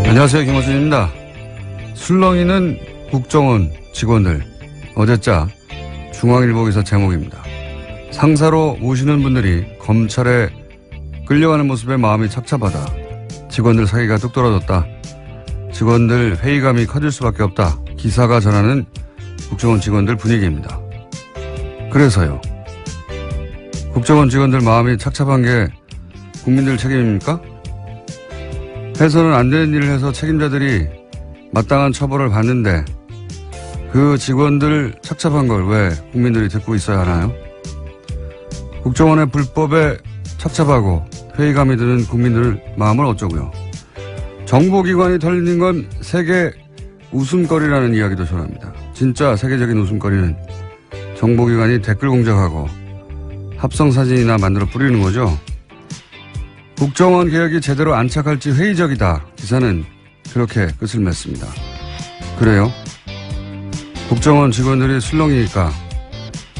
안녕하세요. 김호준입니다. 술렁이는 국정원 직원들. 어제자 중앙일보 기사 제목입니다. 상사로 모시는 분들이 검찰에 끌려가는 모습에 마음이 착잡하다. 직원들 사기가 뚝 떨어졌다. 직원들 회의감이 커질 수밖에 없다. 기사가 전하는 국정원 직원들 분위기입니다. 그래서요. 국정원 직원들 마음이 착잡한 게 국민들 책임입니까? 해서는 안 되는 일을 해서 책임자들이 마땅한 처벌을 받는데 그 직원들 착잡한 걸 왜 국민들이 듣고 있어야 하나요? 국정원의 불법에 착잡하고 회의감이 드는 국민들 마음을 어쩌고요. 정보기관이 털리는 건 세계 웃음거리라는 이야기도 전합니다. 진짜 세계적인 웃음거리는 정보기관이 댓글 공작하고 합성사진이나 만들어 뿌리는 거죠. 국정원 개혁이 제대로 안착할지 회의적이다. 기사는 그렇게 끝을 맺습니다. 그래요? 국정원 직원들이 술렁이니까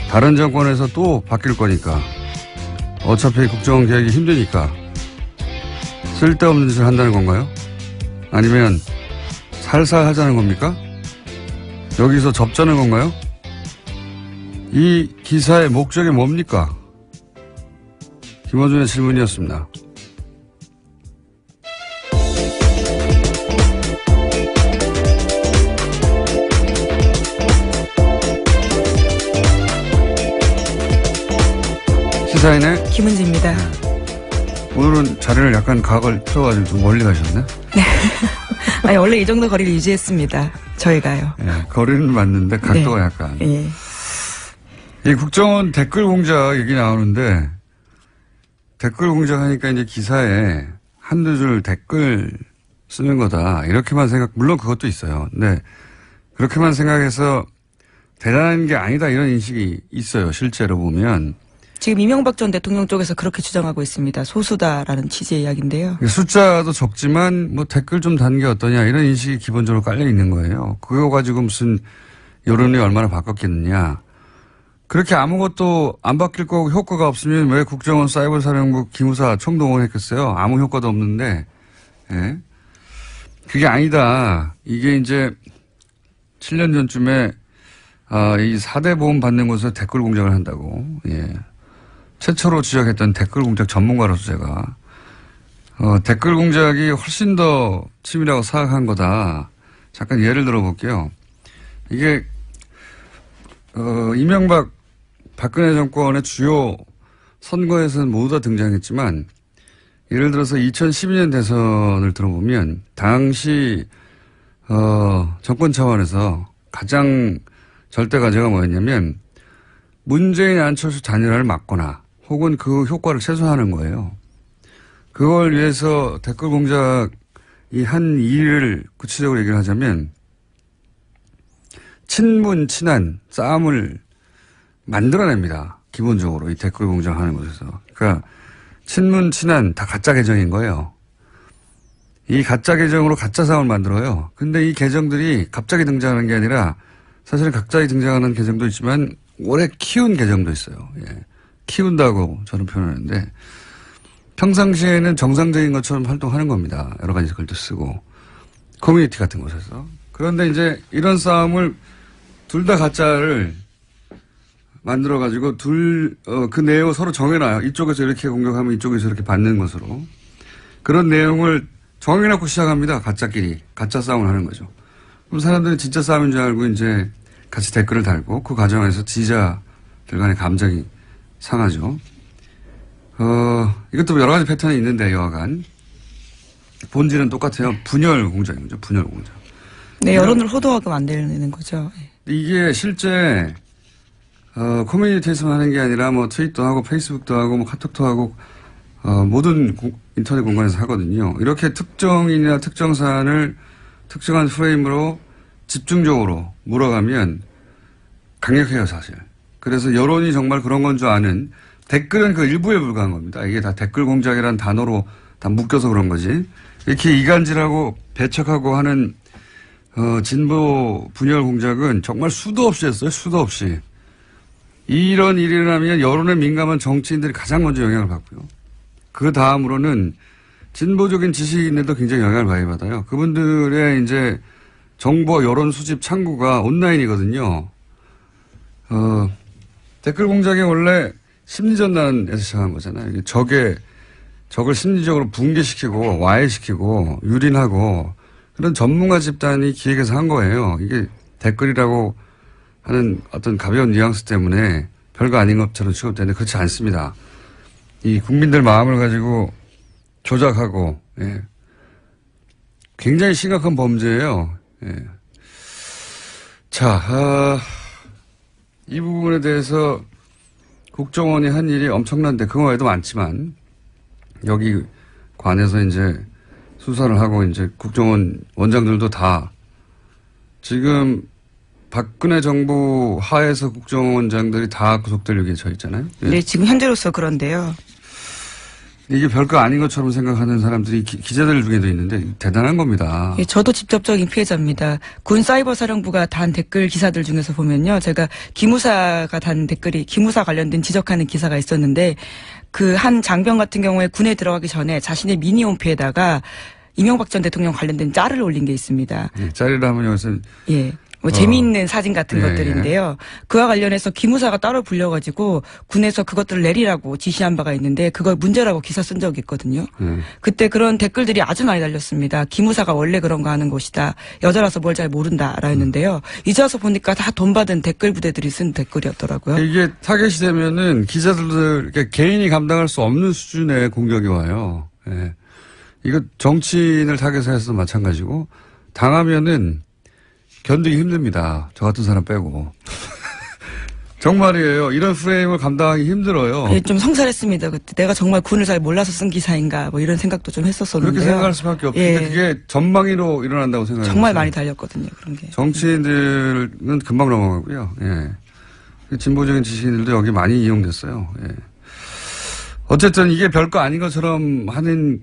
다른 정권에서 또 바뀔 거니까 어차피 국정원 개혁이 힘드니까 쓸데없는 짓을 한다는 건가요? 아니면 살살 하자는 겁니까? 여기서 접자는 건가요? 이 기사의 목적이 뭡니까? 김어준의 질문이었습니다. 시사인의 김은지입니다. 오늘은 자리를 약간 각을 틀어가지고 좀 멀리 가셨네? 네. 아니, 원래 이 정도 거리를 유지했습니다. 저희가요. 네, 거리는 맞는데 각도가 네. 약간. 예. 이 국정원 댓글 공작 얘기 나오는데 댓글 공작하니까 이제 기사에 한두 줄 댓글 쓰는 거다. 이렇게만 물론 그것도 있어요. 근데 그렇게만 생각해서 대단한 게 아니다 이런 인식이 있어요. 실제로 보면. 지금 이명박 전 대통령 쪽에서 그렇게 주장하고 있습니다. 소수다라는 취지의 이야기인데요. 숫자도 적지만 뭐 댓글 좀 다는 게 어떠냐 이런 인식이 기본적으로 깔려 있는 거예요. 그거 가지고 무슨 여론이 얼마나 바뀌었겠느냐. 그렇게 아무것도 안 바뀔 거고 효과가 없으면 왜 국정원 사이버사령부 기무사 총동원했겠어요. 아무 효과도 없는데. 예. 그게 아니다. 이게 이제 7년 전쯤에 이 4대 보험 받는 곳에서 댓글 공작을 한다고. 예. 최초로 지적했던 댓글 공작 전문가로서 제가 댓글 공작이 훨씬 더 치밀하고 사악한 거다. 잠깐 예를 들어볼게요. 이게 이명박 박근혜 정권의 주요 선거에서는 모두 다 등장했지만 예를 들어서 2012년 대선을 들어보면 당시 정권 차원에서 가장 절대 과제가 뭐였냐면 문재인 안철수 단일화를 막거나 혹은 그 효과를 최소화하는 거예요. 그걸 위해서 댓글 공작이 한 일을 구체적으로 얘기를 하자면 친문 친한 싸움을 만들어냅니다. 기본적으로 이 댓글 공작하는 곳에서. 그러니까 친문 친한 다 가짜 계정인 거예요. 이 가짜 계정으로 가짜 싸움을 만들어요. 근데 이 계정들이 갑자기 등장하는 게 아니라 사실은 갑자기 등장하는 계정도 있지만 오래 키운 계정도 있어요. 예. 키운다고 저는 표현하는데 평상시에는 정상적인 것처럼 활동하는 겁니다. 여러 가지 글도 쓰고 커뮤니티 같은 곳에서. 그런데 이제 이런 싸움을 둘 다 가짜를 만들어가지고 그 내용을 서로 정해놔요. 이쪽에서 이렇게 공격하면 이쪽에서 이렇게 받는 것으로. 그런 내용을 정해놓고 시작합니다. 가짜끼리. 가짜 싸움을 하는 거죠. 그럼 사람들은 진짜 싸움인 줄 알고 이제 같이 댓글을 달고 그 과정에서 지지자들 간의 감정이 상하죠. 이것도 여러 가지 패턴이 있는데 여하간. 본질은 똑같아요. 분열 공작이죠. 분열 공작. 네, 여론을 호도하게 만들는 거죠. 이게 실제 커뮤니티에서만 하는 게 아니라 뭐 트윗도 하고 페이스북도 하고 뭐 카톡도 하고 모든 인터넷 공간에서 하거든요. 이렇게 특정인이나 특정 사안을 특정한 프레임으로 집중적으로 물어가면 강력해요, 사실. 그래서 여론이 정말 그런 건 줄 아는 댓글은 그 일부에 불과한 겁니다. 이게 다 댓글 공작이라는 단어로 다 묶여서 그런 거지. 이렇게 이간질하고 배척하고 하는 진보 분열 공작은 정말 수도 없이 했어요. 수도 없이. 이런 일이 일어나면 여론에 민감한 정치인들이 가장 먼저 영향을 받고요. 그 다음으로는 진보적인 지식인들도 굉장히 영향을 많이 받아요. 그분들의 이제 정보 여론 수집 창구가 온라인이거든요. 댓글 공작이 원래 심리전단에서 시작한 거잖아요. 이게 적을 심리적으로 붕괴시키고 와해시키고 유린하고 그런 전문가 집단이 기획해서 한 거예요. 이게 댓글이라고 하는 어떤 가벼운 뉘앙스 때문에 별거 아닌 것처럼 취급되는데 그렇지 않습니다. 이 국민들 마음을 가지고 조작하고, 예. 굉장히 심각한 범죄예요. 예. 자, 이 부분에 대해서 국정원이 한 일이 엄청난데 그거 외에도 많지만 여기 관해서 이제 수사를 하고 이제 국정원 원장들도 다 지금 박근혜 정부 하에서 국정원장들이 다 구속될 위기에 처해 있잖아요. 예. 네, 지금 현재로서 그런데요. 이게 별거 아닌 것처럼 생각하는 사람들이 기자들 중에도 있는데 대단한 겁니다. 예, 저도 직접적인 피해자입니다. 군 사이버 사령부가 단 댓글 기사들 중에서 보면요. 제가 기무사가 단 댓글이 기무사 관련된 지적하는 기사가 있었는데 그 한 장병 같은 경우에 군에 들어가기 전에 자신의 미니 홈피에다가 이명박 전 대통령 관련된 짤을 올린 게 있습니다. 예, 짤이라면 여기서 예. 뭐 재미있는 사진 같은 예, 것들인데요. 그와 관련해서 기무사가 따로 불려가지고 군에서 그것들을 내리라고 지시한 바가 있는데 그걸 문제라고 기사 쓴 적이 있거든요. 그때 그런 댓글들이 아주 많이 달렸습니다. 기무사가 원래 그런 거 하는 곳이다. 여자라서 뭘 잘 모른다라 했는데요. 이제 와서 보니까 다 돈 받은 댓글 부대들이 쓴 댓글이었더라고요. 이게 타겟이 되면은 기자들 개인이 감당할 수 없는 수준의 공격이 와요. 예. 이거 정치인을 타겟해서도 마찬가지고 당하면은 견디기 힘듭니다. 저 같은 사람 빼고. 정말이에요. 이런 프레임을 감당하기 힘들어요. 예, 좀 성살했습니다. 그때 내가 정말 군을 잘 몰라서 쓴 기사인가 뭐 이런 생각도 좀 했었었는데요. 그렇게 생각할 수밖에 없는데 예. 그게 전망위로 일어난다고 생각해요. 정말 많이 달렸거든요. 그런 게. 정치인들은 금방 넘어가고요. 예. 진보적인 지식인들도 여기 많이 이용됐어요. 예. 어쨌든 이게 별거 아닌 것처럼 하는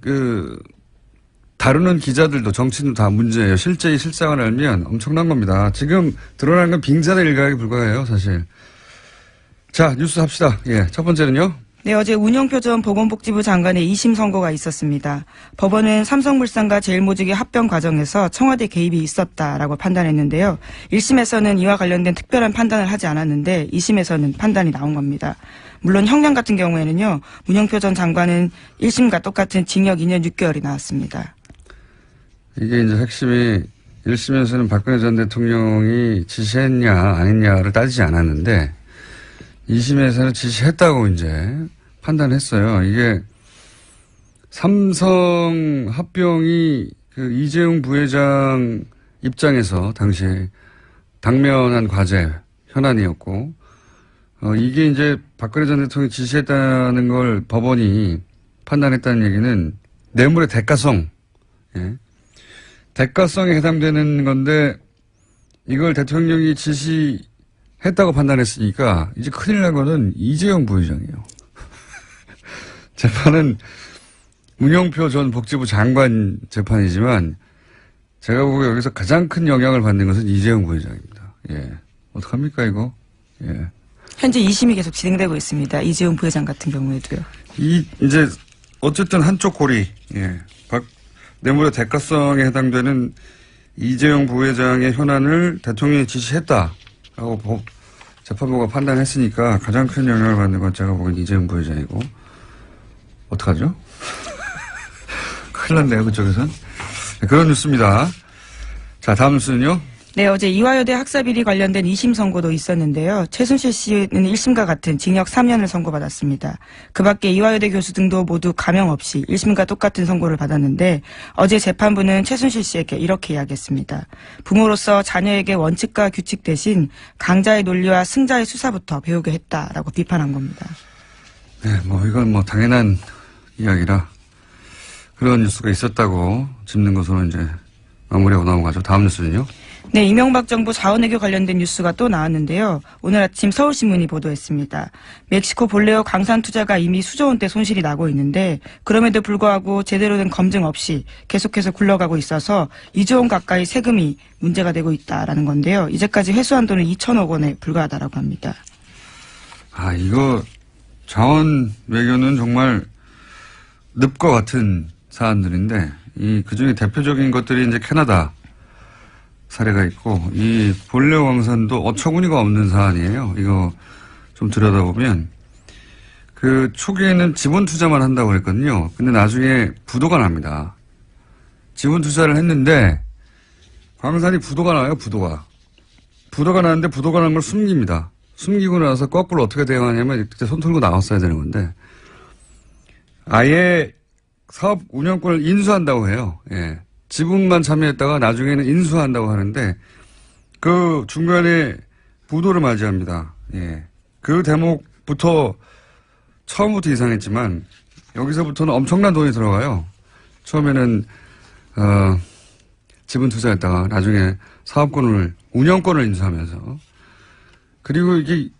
다루는 기자들도 정치인도 다 문제예요. 실제 이 실상을 알면 엄청난 겁니다. 지금 드러난 건 빙산의 일각에 불과해요, 사실. 자, 뉴스 합시다. 예, 첫 번째는요. 네, 어제 운영표 전 보건복지부 장관의 2심 선고가 있었습니다. 법원은 삼성물산과 제일모직의 합병 과정에서 청와대 개입이 있었다라고 판단했는데요. 1심에서는 이와 관련된 특별한 판단을 하지 않았는데 2심에서는 판단이 나온 겁니다. 물론 형량 같은 경우에는요. 운영표 전 장관은 1심과 똑같은 징역 2년 6개월이 나왔습니다. 이게 이제 핵심이 1심에서는 박근혜 전 대통령이 지시했냐 안 했냐를 따지지 않았는데 2심에서는 지시했다고 이제 판단했어요. 이게 삼성 합병이 이재용 부회장 입장에서 당시에 당면한 과제 현안이었고 이게 이제 박근혜 전 대통령이 지시했다는 걸 법원이 판단했다는 얘기는 뇌물의 대가성, 예. 대가성에 해당되는 건데 이걸 대통령이 지시했다고 판단했으니까 이제 큰일 난 거는 이재용 부회장이에요. 재판은 문영표 전 복지부 장관 재판이지만 제가 보기에 여기서 가장 큰 영향을 받는 것은 이재용 부회장입니다. 예. 어떡합니까 이거? 예. 현재 2심이 계속 진행되고 있습니다. 이재용 부회장 같은 경우에도요. 이제 어쨌든 한쪽 고리, 예. 뇌물의 대가성에 해당되는 이재용 부회장의 현안을 대통령이 지시했다라고 재판부가 판단했으니까 가장 큰 영향을 받는 건 제가 보기엔 이재용 부회장이고 어떡하죠? 큰일 났네요 그쪽에선. 그런 뉴스입니다. 자 다음 뉴스는요. 네, 어제 이화여대 학사비리 관련된 2심 선고도 있었는데요. 최순실 씨는 1심과 같은 징역 3년을 선고받았습니다. 그 밖에 이화여대 교수 등도 모두 감형 없이 1심과 똑같은 선고를 받았는데 어제 재판부는 최순실 씨에게 이렇게 이야기했습니다. 부모로서 자녀에게 원칙과 규칙 대신 강자의 논리와 승자의 수사부터 배우게 했다라고 비판한 겁니다. 네, 이건 당연한 이야기라 그런 뉴스가 있었다고 짚는 것으로 이제 마무리하고 넘어가죠. 다음 뉴스는요. 네, 이명박 정부 자원외교 관련된 뉴스가 또 나왔는데요. 오늘 아침 서울신문이 보도했습니다. 멕시코 볼레오 강산 투자가 이미 수조 원대 손실이 나고 있는데 그럼에도 불구하고 제대로 된 검증 없이 계속해서 굴러가고 있어서 2조 원 가까이 세금이 문제가 되고 있다라는 건데요. 이제까지 회수한 돈은 2천억 원에 불과하다라고 합니다. 이거 자원 외교는 정말 늪과 같은 사안들인데 그 중에 대표적인 것들이 이제 캐나다 사례가 있고 이 볼레오 광산도 어처구니가 없는 사안이에요. 이거 좀 들여다보면 그 초기에는 지분 투자만 한다고 그랬거든요. 근데 나중에 부도가 납니다. 지분 투자를 했는데 광산이 부도가 나요. 부도가 나는데 부도가 난 걸 숨깁니다. 숨기고 나서 거꾸로 어떻게 대응하냐면 그때 손 털고 나왔어야 되는 건데 아예 사업 운영권을 인수한다고 해요. 예. 지분만 참여했다가 나중에는 인수한다고 하는데 그 중간에 부도를 맞이합니다. 예. 그 대목부터 처음부터 이상했지만 여기서부터는 엄청난 돈이 들어가요. 처음에는 지분 투자했다가 나중에 사업권을 운영권을 인수하면서 그리고 이게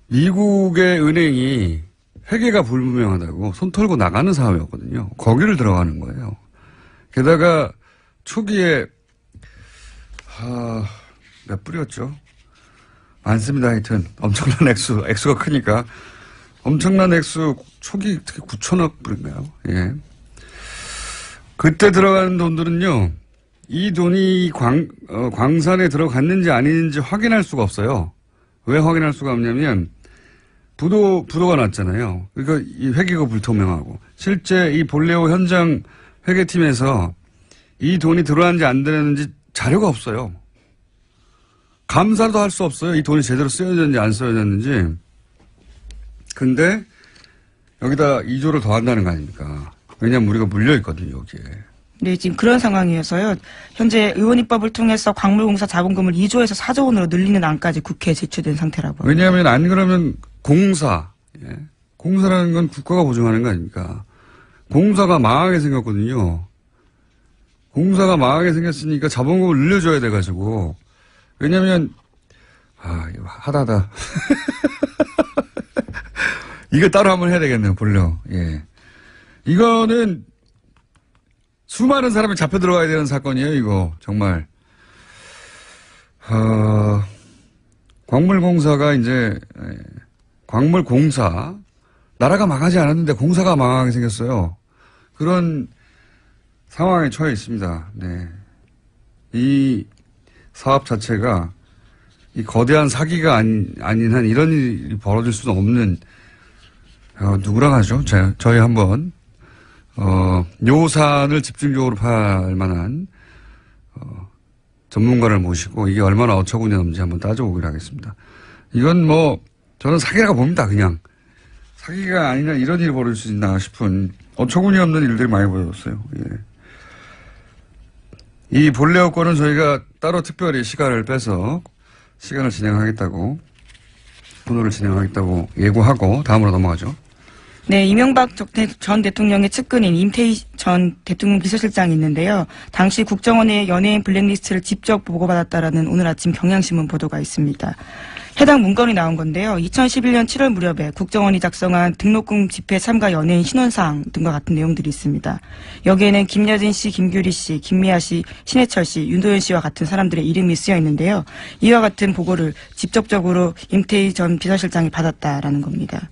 미국의 은행이 회계가 불분명하다고 손 털고 나가는 사업이었거든요. 거기를 들어가는 거예요. 게다가 초기에 몇 불이었죠? 많습니다. 하여튼 엄청난 액수가 크니까 엄청난 액수 초기 특히 9천억 불인가요? 예. 그때 들어가는 돈들은요. 이 돈이 광산에 들어갔는지 아닌지 확인할 수가 없어요. 왜 확인할 수가 없냐면 부도가 났잖아요. 그러니까 이 회계가 불투명하고 실제 이 볼레오 현장 회계팀에서 이 돈이 들어왔는지 안 들어왔는지 자료가 없어요. 감사도 할 수 없어요. 이 돈이 제대로 쓰여졌는지 안 쓰여졌는지. 근데 여기다 2조를 더 한다는 거 아닙니까? 왜냐하면 우리가 물려있거든요, 여기에. 네, 지금 그런 상황이어서요. 현재 의원 입법을 통해서 광물공사 자본금을 2조에서 4조 원으로 늘리는 안까지 국회에 제출된 상태라고 합니다. 왜냐하면 안 그러면 공사라는 건 국가가 보증하는 거 아닙니까? 공사가 망하게 생겼거든요. 공사가 망하게 생겼으니까 자본금을 늘려줘야 돼가지고. 왜냐면, 이거 하다하다. 이거 따로 한번 해야 되겠네요, 볼려. 예. 이거는 수많은 사람이 잡혀 들어가야 되는 사건이에요, 이거. 정말. 광물공사가 이제, 광물공사. 나라가 망하지 않았는데 공사가 망하게 생겼어요. 그런 상황에 처해 있습니다. 네. 이 사업 자체가 이 거대한 사기가 아닌 한 이런 일이 벌어질 수는 없는, 누구랑 하죠? 저희 한번, 요산을 집중적으로 팔 만한, 전문가를 모시고 이게 얼마나 어처구니 없는지 한번 따져보기로 하겠습니다. 이건 저는 사기라고 봅니다, 그냥. 사기가 아니라 이런 일이 벌어질 수 있나 싶은 어처구니 없는 일들이 많이 벌어졌어요. 예. 이 볼레오 건은 저희가 따로 특별히 시간을 빼서 시간을 진행하겠다고 분호를 진행하겠다고 예고하고 다음으로 넘어가죠. 네, 이명박 전 대통령의 측근인 임태희 전 대통령 비서실장이 있는데요. 당시 국정원의 연예인 블랙리스트를 직접 보고받았다라는 오늘 아침 경향신문 보도가 있습니다. 해당 문건이 나온 건데요. 2011년 7월 무렵에 국정원이 작성한 등록금 집회 참가 연예인 신원사항 등과 같은 내용들이 있습니다. 여기에는 김여진 씨, 김규리 씨, 김미아 씨, 신해철 씨, 윤도현 씨와 같은 사람들의 이름이 쓰여 있는데요. 이와 같은 보고를 직접적으로 임태희 전 비서실장이 받았다라는 겁니다.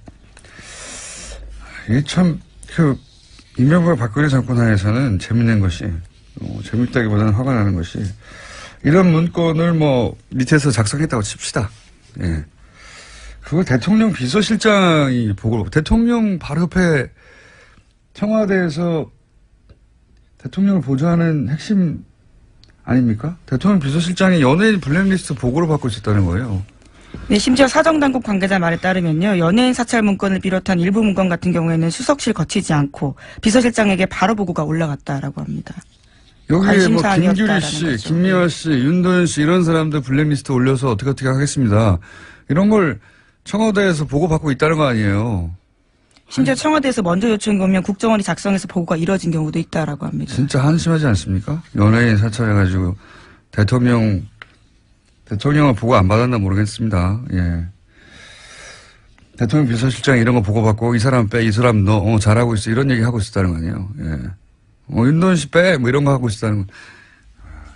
이게 참, 이명박 박근혜 정권 하에서는 재밌는 것이, 재밌다기보다는 화가 나는 것이, 이런 문건을 밑에서 작성했다고 칩시다. 예. 그걸 대통령 비서실장이 대통령 바로 옆에 청와대에서 대통령을 보좌하는 핵심 아닙니까? 대통령 비서실장이 연예인 블랙리스트 보고를 받고 있었다는 거예요. 네, 심지어 사정당국 관계자 말에 따르면요. 연예인 사찰 문건을 비롯한 일부 문건 같은 경우에는 수석실 거치지 않고 비서실장에게 바로 보고가 올라갔다라고 합니다. 여기에 김규리 씨, 거죠. 김미화 씨, 윤도현 씨 이런 사람들 블랙리스트 올려서 어떻게 하겠습니다. 이런 걸 청와대에서 보고받고 있다는 거 아니에요. 심지어 청와대에서 먼저 요청이 오면 국정원이 작성해서 보고가 이뤄진 경우도 있다라고 합니다. 진짜 한심하지 않습니까? 연예인 사찰해가지고 대통령을 보고 안 받았나 모르겠습니다. 예. 대통령 비서실장 이런 거 보고받고 이 사람 빼, 이 사람 너 잘하고 있어 이런 얘기 하고 있었다는 거 아니에요. 예. 윤도현 씨 빼, 이런 거 하고 있었다는 거.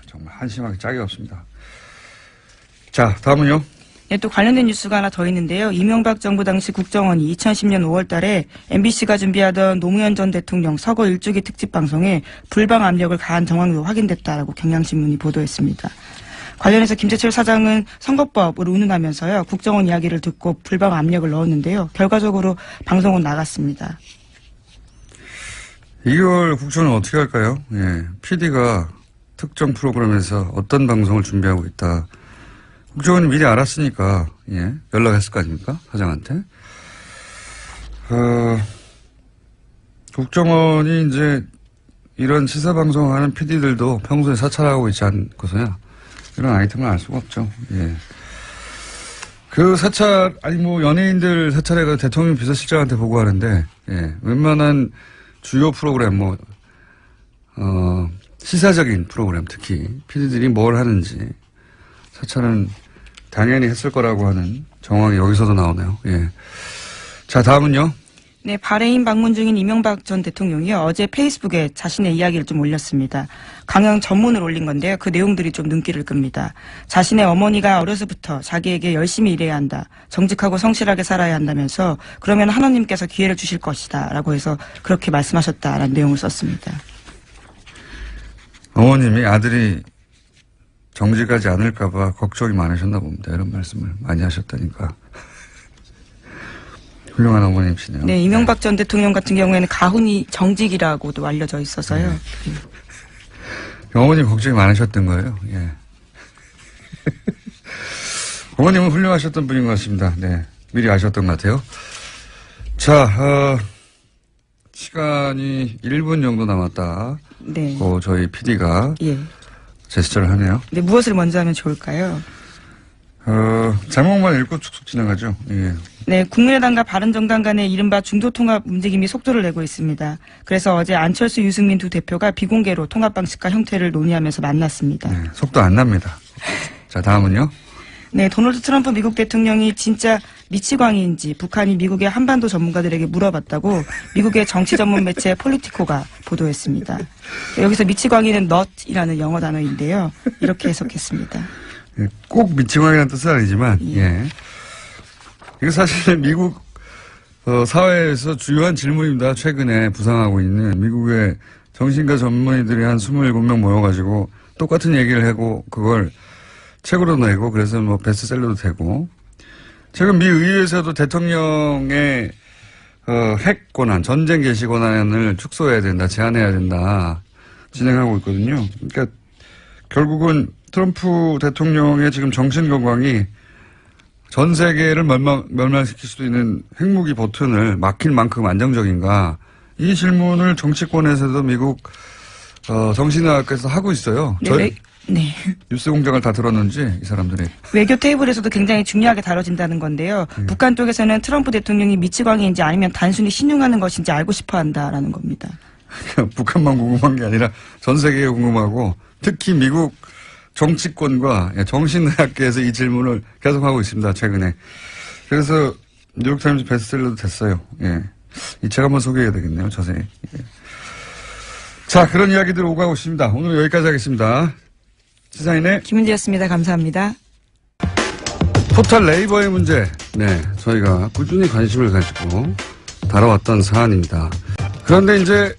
정말 한심하게 짝이 없습니다. 자, 다음은요. 네, 또 관련된 뉴스가 하나 더 있는데요. 이명박 정부 당시 국정원이 2010년 5월 달에 MBC가 준비하던 노무현 전 대통령 서거 일주기 특집 방송에 불방 압력을 가한 정황도 확인됐다라고 경향신문이 보도했습니다. 관련해서 김재철 사장은 선거법을 운운하면서요. 국정원 이야기를 듣고 불방 압력을 넣었는데요. 결과적으로 방송은 나갔습니다. 이걸 국정원은 어떻게 할까요? 예. PD가 특정 프로그램에서 어떤 방송을 준비하고 있다. 국정원이 미리 알았으니까, 예. 연락했을 거 아닙니까? 사장한테. 국정원이 이제 이런 시사방송하는 PD들도 평소에 사찰하고 있지 않고서야 이런 아이템을 알 수가 없죠. 예. 그 사찰, 아니 뭐 연예인들 사찰해가 대통령 비서실장한테 보고하는데, 예. 웬만한 주요 프로그램, 시사적인 프로그램 특히 PD들이 뭘 하는지 사찰은 당연히 했을 거라고 하는 정황이 여기서도 나오네요. 예. 자, 다음은요. 네, 바레인 방문 중인 이명박 전 대통령이요. 어제 페이스북에 자신의 이야기를 좀 올렸습니다. 강연 전문을 올린 건데요. 그 내용들이 좀 눈길을 끕니다. 자신의 어머니가 어려서부터 자기에게 열심히 일해야 한다. 정직하고 성실하게 살아야 한다면서 그러면 하나님께서 기회를 주실 것이다. 라고 해서 그렇게 말씀하셨다라는 내용을 썼습니다. 어머님이 아들이 정직하지 않을까 봐 걱정이 많으셨나 봅니다. 이런 말씀을 많이 하셨다니까. 훌륭한 어머님이시네요. 네, 이명박 전 대통령 같은 경우에는 가훈이 정직이라고도 알려져 있어서요. 네. 어머님 걱정이 많으셨던 거예요. 예. 어머님은 훌륭하셨던 분인 것 같습니다. 네. 미리 아셨던 것 같아요. 자, 시간이 1분 정도 남았다. 네. 저희 PD가 예. 제스처를 하네요. 네, 무엇을 먼저 하면 좋을까요? 제목만 읽고 축축 지나가죠. 예. 네, 국민의당과 바른정당 간의 이른바 중도통합 움직임이 속도를 내고 있습니다. 그래서 어제 안철수, 유승민 두 대표가 비공개로 통합 방식과 형태를 논의하면서 만났습니다. 네, 속도 안 납니다. 자, 다음은요. 네, 도널드 트럼프 미국 대통령이 진짜 미치광이인지 북한이 미국의 한반도 전문가들에게 물어봤다고 미국의 정치 전문 매체 폴리티코가 보도했습니다. 여기서 미치광이는 not이라는 영어 단어인데요. 이렇게 해석했습니다. 예, 꼭 미치광이라는 뜻은 아니지만, 예. 이거 사실 미국 사회에서 주요한 질문입니다. 최근에 부상하고 있는 미국의 정신과 전문의들이 한 27명 모여가지고 똑같은 얘기를 하고 그걸 책으로 내고 그래서 뭐 베스트셀러도 되고 최근 미 의회에서도 대통령의 핵 권한, 전쟁 개시 권한을 축소해야 된다, 제한해야 된다 진행하고 있거든요. 그러니까 결국은 트럼프 대통령의 지금 정신 건강이 전 세계를 멸망시킬 수도 있는 핵무기 버튼을 막힐 만큼 안정적인가 이 질문을 정치권에서도 미국 정신의학에서 하고 있어요. 네, 네. 뉴스 공장을 다 들었는지 이 사람들이. 외교 테이블에서도 굉장히 중요하게 다뤄진다는 건데요. 북한 쪽에서는 트럼프 대통령이 미치광이인지 아니면 단순히 신용하는 것인지 알고 싶어 한다라는 겁니다. 북한만 궁금한 게 아니라 전 세계가 궁금하고 특히 미국 정치권과 정신의학계에서 이 질문을 계속하고 있습니다. 최근에. 그래서 뉴욕타임즈 베스트셀러도 됐어요. 예. 이 책 한번 소개해야 되겠네요. 자세히. 예. 자, 그런 이야기들 오가고 있습니다. 오늘 여기까지 하겠습니다. 시사인의 김은지였습니다. 감사합니다. 포털 네이버의 문제. 네, 저희가 꾸준히 관심을 가지고 다뤄왔던 사안입니다. 그런데 이제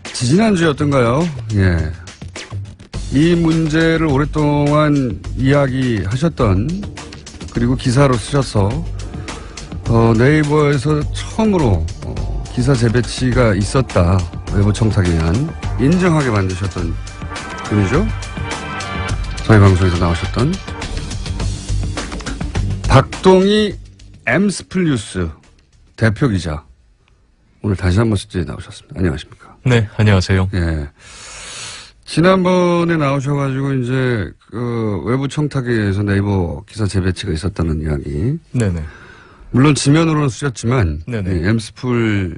지지난주였던가요? 예. 이 문제를 오랫동안 이야기하셨던 그리고 기사로 쓰셔서 네이버에서 처음으로 기사 재배치가 있었다. 외부 청탁에 의한 인정하게 만드셨던 분이죠. 저희 방송에서 나오셨던 박동희 엠스플 뉴스 대표 기자. 오늘 다시 한번 스튜디오에 나오셨습니다. 안녕하십니까? 네, 안녕하세요. 예. 지난번에 나오셔가지고 이제 그 외부 청탁에 의해서 네이버 기사 재배치가 있었다는 이야기. 네네. 물론 지면으로는 쓰셨지만 네네. 예, 엠스풀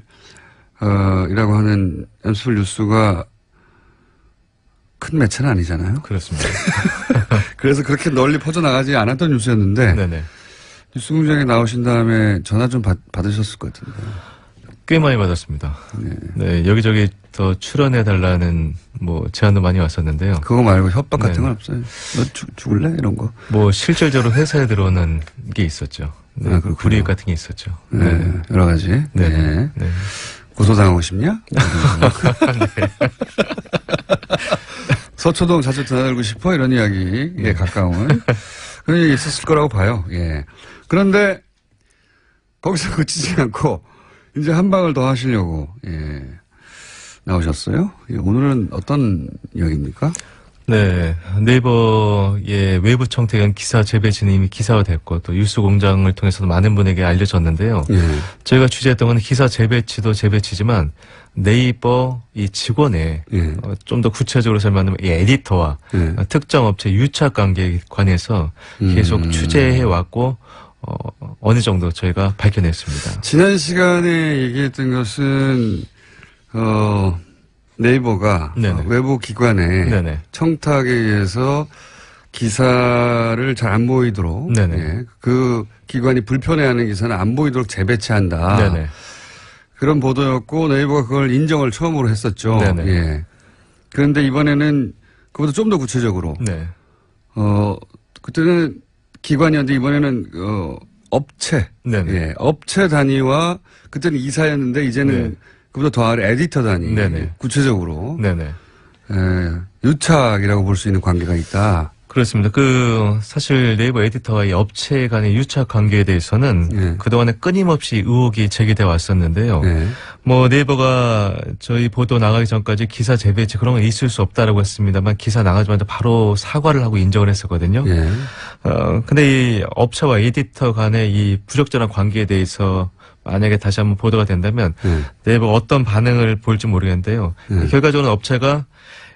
이라고 하는 엠스풀 뉴스가 큰 매체는 아니잖아요. 그렇습니다. 그래서 그렇게 널리 퍼져나가지 않았던 뉴스였는데 네네. 뉴스 공장에 나오신 다음에 전화 좀 받으셨을 것 같은데. 꽤 많이 받았습니다. 네. 네, 여기저기 에디터 출연해달라는 뭐 제안도 많이 왔었는데요. 그거 말고 협박 같은 네. 건 없어요. 너 죽을래? 이런 거. 뭐 실질적으로 회사에 들어오는 게 있었죠. 네, 그렇군요. 불이익 같은 게 있었죠. 네. 여러 가지. 네. 네. 네. 고소당하고 싶냐? 서초동 자주 드나들고 싶어? 이런 이야기에 가까운 그런 얘기 있었을 거라고 봐요. 예. 그런데 거기서 그치지 않고 이제 한 방을 더 하시려고 나오셨어요. 예, 오늘은 어떤 이야기입니까? 네, 네이버의 외부 청탁은 기사 재배치는 이미 기사화됐고 또 뉴스공장을 통해서도 많은 분에게 알려졌는데요. 예. 저희가 취재했던 건 기사 재배치도 재배치지만 네이버 이 직원의 예. 좀 더 구체적으로 설명하면 이 에디터와 예. 특정 업체 유착 관계에 관해서 계속 취재해 왔고 어느 정도 저희가 밝혀냈습니다. 지난 시간에 얘기했던 것은 네이버가 네네. 외부 기관의 네네. 청탁에 의해서 기사를 잘 안 보이도록 네네. 예, 그 기관이 불편해하는 기사는 안 보이도록 재배치한다. 네네. 그런 보도였고 네이버가 그걸 인정을 처음으로 했었죠. 네네. 예. 그런데 이번에는 그보다 좀 더 구체적으로 네. 그때는 기관이었는데 이번에는 업체, 네네. 예, 업체 단위와 그때는 이사였는데 이제는 네. 그보다 더 아래 에디터 단위, 네네. 구체적으로 네네. 유착이라고 볼 수 있는 관계가 있다. 그렇습니다. 사실 네이버 에디터와 이 업체 간의 유착 관계에 대해서는 네. 그동안에 끊임없이 의혹이 제기돼 왔었는데요. 네. 뭐 네이버가 저희 보도 나가기 전까지 기사 재배치 그런 건 있을 수 없다라고 했습니다만 기사 나가자마자 바로 사과를 하고 인정을 했었거든요. 예. 근데 이 업체와 에디터 간의 이 부적절한 관계에 대해서 만약에 다시 한번 보도가 된다면 네이버가 어떤 반응을 볼지 모르겠는데요. 결과적으로 업체가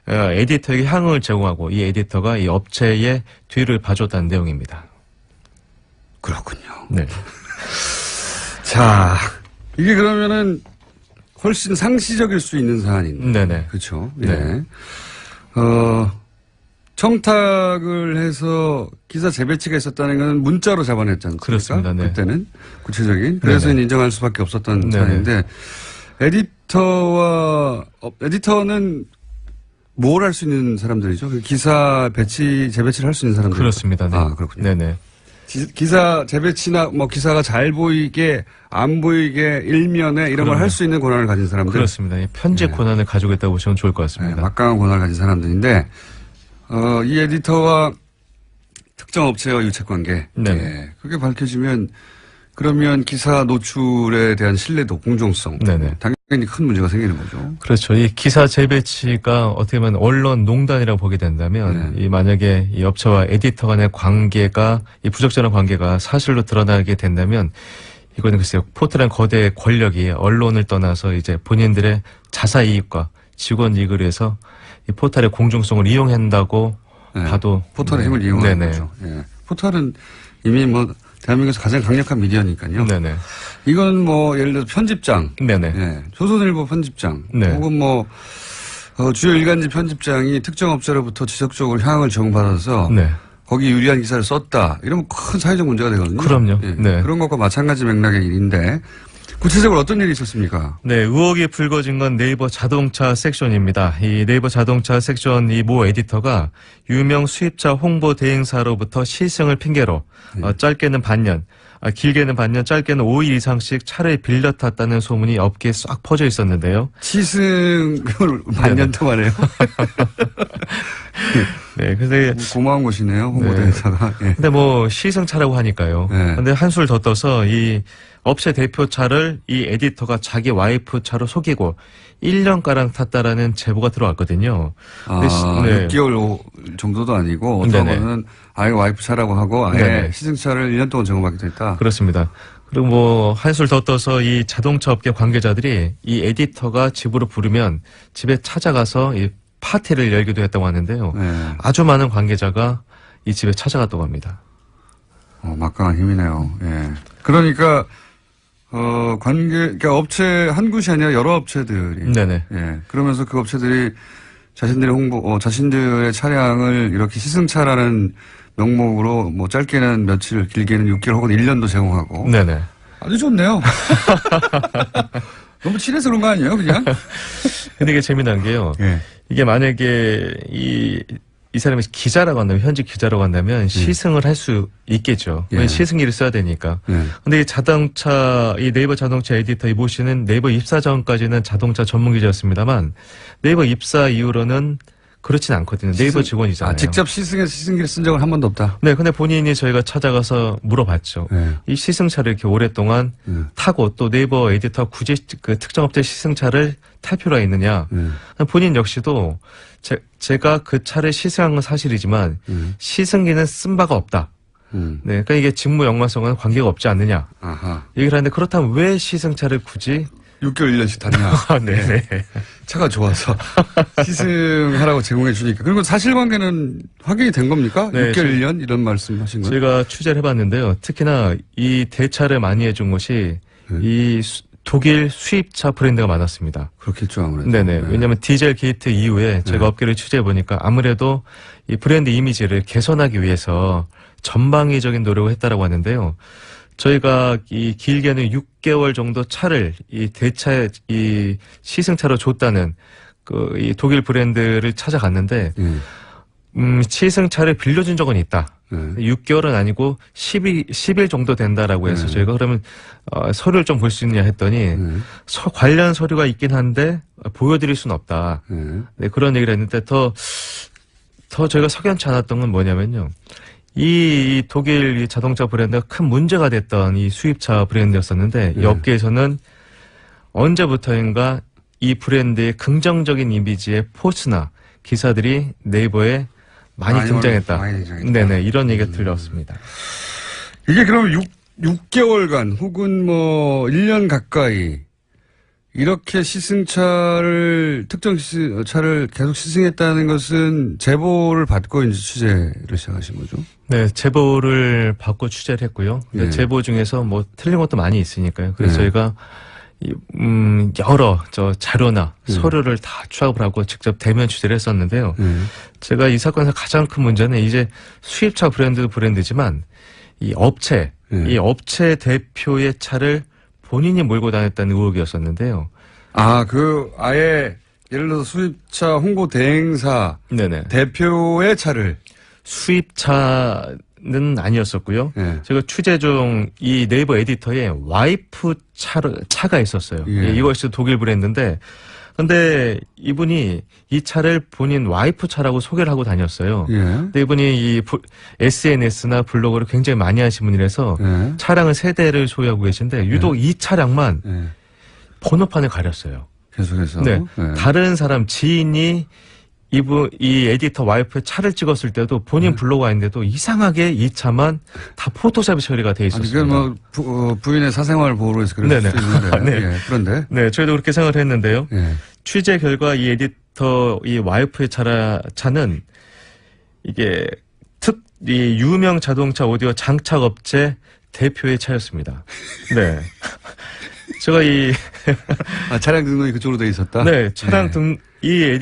에디터에게 향응을 제공하고 이 에디터가 이 업체의 뒤를 봐줬다는 내용입니다. 그렇군요. 네. 자, 이게 그러면은 훨씬 상시적일 수 있는 사안인데. 네네. 그렇죠. 네. 예. 청탁을 해서 기사 재배치가 있었다는 것은 문자로 잡아냈지 않습니까? 그렇습니다. 네. 그때는 구체적인. 그래서 네네. 인정할 수밖에 없었던 네네. 사안인데 에디터는 뭘 할 수 있는 사람들이죠? 그 기사 재배치를 할 수 있는 사람들. 그렇습니다. 네. 아, 그렇군요. 네네. 기사 재배치나 뭐 기사가 잘 보이게 안 보이게 일면에 이런 걸 할 수 있는 권한을 가진 사람들. 그렇습니다. 편집 권한을 가지고 있다고 보시면 좋을 것 같습니다. 막강한 권한을 가진 사람들인데 이 에디터와 특정 업체와 유착관계. 네네. 그게 밝혀지면 그러면 기사 노출에 대한 신뢰도, 공정성. 네네. 당연히 큰 문제가 생기는 거죠. 그렇죠. 이 기사 재배치가 어떻게 보면 언론 농단이라고 보게 된다면 이 만약에 이 업체와 에디터 간의 관계가 이 부적절한 관계가 사실로 드러나게 된다면 이거는 글쎄요. 포털한 거대 권력이 언론을 떠나서 이제 본인들의 자사 이익과 직원 이익을 위해서 이 포털의 공정성을 이용한다고 봐도 포털의 힘을 이용하는 네네. 거죠. 예. 포털은 이미 대한민국에서 가장 강력한 미디어니까요. 네네. 이건 예를 들어서 편집장. 네네. 예. 조선일보 편집장. 네. 혹은 주요 일간지 편집장이 특정 업체로부터 지속적으로 향을 제공받아서 네. 거기 유리한 기사를 썼다. 이러면 큰 사회적 문제가 되거든요. 그럼요. 예. 네. 그런 것과 마찬가지 맥락의 일인데 구체적으로 어떤 일이 있었습니까? 네, 의혹이 불거진 건 네이버 자동차 섹션입니다. 이 네이버 자동차 섹션 이 모 에디터가 유명 수입차 홍보 대행사로부터 시승을 핑계로 짧게는 반년, 길게는 반년, 짧게는 5일 이상씩 차를 빌려 탔다는 소문이 업계에 싹 퍼져 있었는데요. 시승을 반년 동안 해요. 네, 근데 고마운 곳이네요, 홍보대행사가. 예. 근데 시승차라고 하니까요. 네. 근데 한술 더 떠서 이 업체 대표 차를 이 에디터가 자기 와이프 차로 속이고 1년가량 탔다라는 제보가 들어왔거든요. 네. 6개월 정도도 아니고 어떤 네네. 거는 아예 와이프 차라고 하고 아예 네네. 시승차를 1년 동안 제공받기도 했다. 그렇습니다. 그리고 한술 더 떠서 이 자동차 업계 관계자들이 이 에디터가 집으로 부르면 집에 찾아가서 이 파티를 열기도 했다고 하는데요. 네. 아주 많은 관계자가 이 집에 찾아갔다고 합니다. 막강한 힘이네요. 예. 그러니까 그러니까 업체 한 곳이 아니라 여러 업체들이. 네네. 예. 그러면서 그 업체들이 자신들의 차량을 이렇게 시승차라는 명목으로 짧게는 며칠, 길게는 6개월 혹은 1년도 제공하고. 네네. 아주 좋네요. 너무 친해서 그런 거 아니에요, 그냥? 근데 이게 재미난 게요. 예. 이게 만약에 이 사람이 기자라고 한다면, 현직 기자라고 한다면 시승을 할 수 있겠죠. 예. 왜냐면 시승기를 써야 되니까. 예. 근데 이 네이버 자동차 에디터 이 모 씨는 네이버 입사 전까지는 자동차 전문 기자였습니다만 네이버 입사 이후로는 그렇진 않거든요. 네이버 직원이잖아요. 직접 시승기를 쓴 적은 한 번도 없다. 네, 근데 본인이 저희가 찾아가서 물어봤죠. 예. 이 시승차를 이렇게 오랫동안 타고 또 네이버 에디터 굳이 그 특정 업체 시승차를 탈 필요가 있느냐. 본인 역시도 제가 그 차를 시승한 건 사실이지만 시승기는 쓴 바가 없다. 네, 그러니까 이게 직무 연관성과는 관계가 없지 않느냐. 아하. 얘기를 하는데 그렇다면 왜 시승차를 굳이 6개월 1년씩 탔냐. 네네. 차가 좋아서 시승하라고 제공해 주니까. 그리고 사실관계는 확인이 된 겁니까? 네, 6개월 1년 이런 말씀 하신 거예요? 저희가 취재를 해봤는데요. 특히나 이 대차를 많이 해준 것이 이 독일 수입차 브랜드가 많았습니다. 그렇겠죠, 아무래도. 네네. 왜냐하면 디젤 게이트 이후에 제가 업계를 취재해보니까 아무래도 이 브랜드 이미지를 개선하기 위해서 전방위적인 노력을 했다라고 하는데요. 저희가 이 길게는 6개월 정도 차를 이 대차 이 시승차로 줬다는 그 이 독일 브랜드를 찾아갔는데 시승차를 빌려준 적은 있다. 6개월은 아니고 10일 정도 된다라고 해서 저희가 그러면 서류를 좀 볼 수 있느냐 했더니 관련 서류가 있긴 한데 보여드릴 수는 없다. 네, 그런 얘기를 했는데 더 저희가 석연치 않았던 건 뭐냐면요. 이 독일 이 자동차 브랜드가 큰 문제가 됐던 이 수입차 브랜드였었는데 이 업계에서는 언제부터인가 이 브랜드의 긍정적인 이미지의 포스나 기사들이 네이버에 많이 등장했다. 네네, 이런 얘기가 들렸습니다. 이게 그럼 6개월간 혹은 뭐 1년 가까이 이렇게 특정 시승차를 계속 시승했다는 것은 제보를 받고 이제 취재를 시작하신 거죠? 네, 제보를 받고 취재를 했고요. 네. 제보 중에서 뭐 틀린 것도 많이 있으니까요. 그래서 저희가 여러 자료나 서류를 다 취합을 하고 직접 대면 취재를 했었는데요. 제가 이 사건에서 가장 큰 문제는 이제 수입차 브랜드지만 이 업체 대표의 차를 본인이 몰고 다녔다는 의혹이었었는데요. 아예 예를 들어서 수입차 홍보 대행사 네네. 대표의 차를 수입차는 아니었었고요. 네. 제가 취재 중 이 네이버 에디터에 와이프 차가 있었어요. 예. 이것이 독일 브랜드인데 근데 이분이 이 차를 본인 와이프 차라고 소개를 하고 다녔어요. 예. 근데 이분이 이 SNS나 블로그를 굉장히 많이 하신 분이라서 예. 차량을 세 대를 소유하고 계신데 유독 이 차량만 예. 번호판을 가렸어요. 계속해서. 네. 예. 다른 사람 지인이 이 에디터 와이프의 차를 찍었을 때도 본인 블로그가 있는데도 이상하게 이 차만 다 포토샵 처리가 돼 있었습니다. 이건 뭐 부인의 사생활 보호로 해서 그럴 네네. 수 있는데. 네. 예. 그런데. 네, 저희도 그렇게 생각을 했는데요. 예. 취재 결과 이 에디터 이 와이프의 차는 이게 이 유명 자동차 오디오 장착업체 대표의 차였습니다. 네. 제가 차량 등록이 그쪽으로 돼 있었다? 네, 차량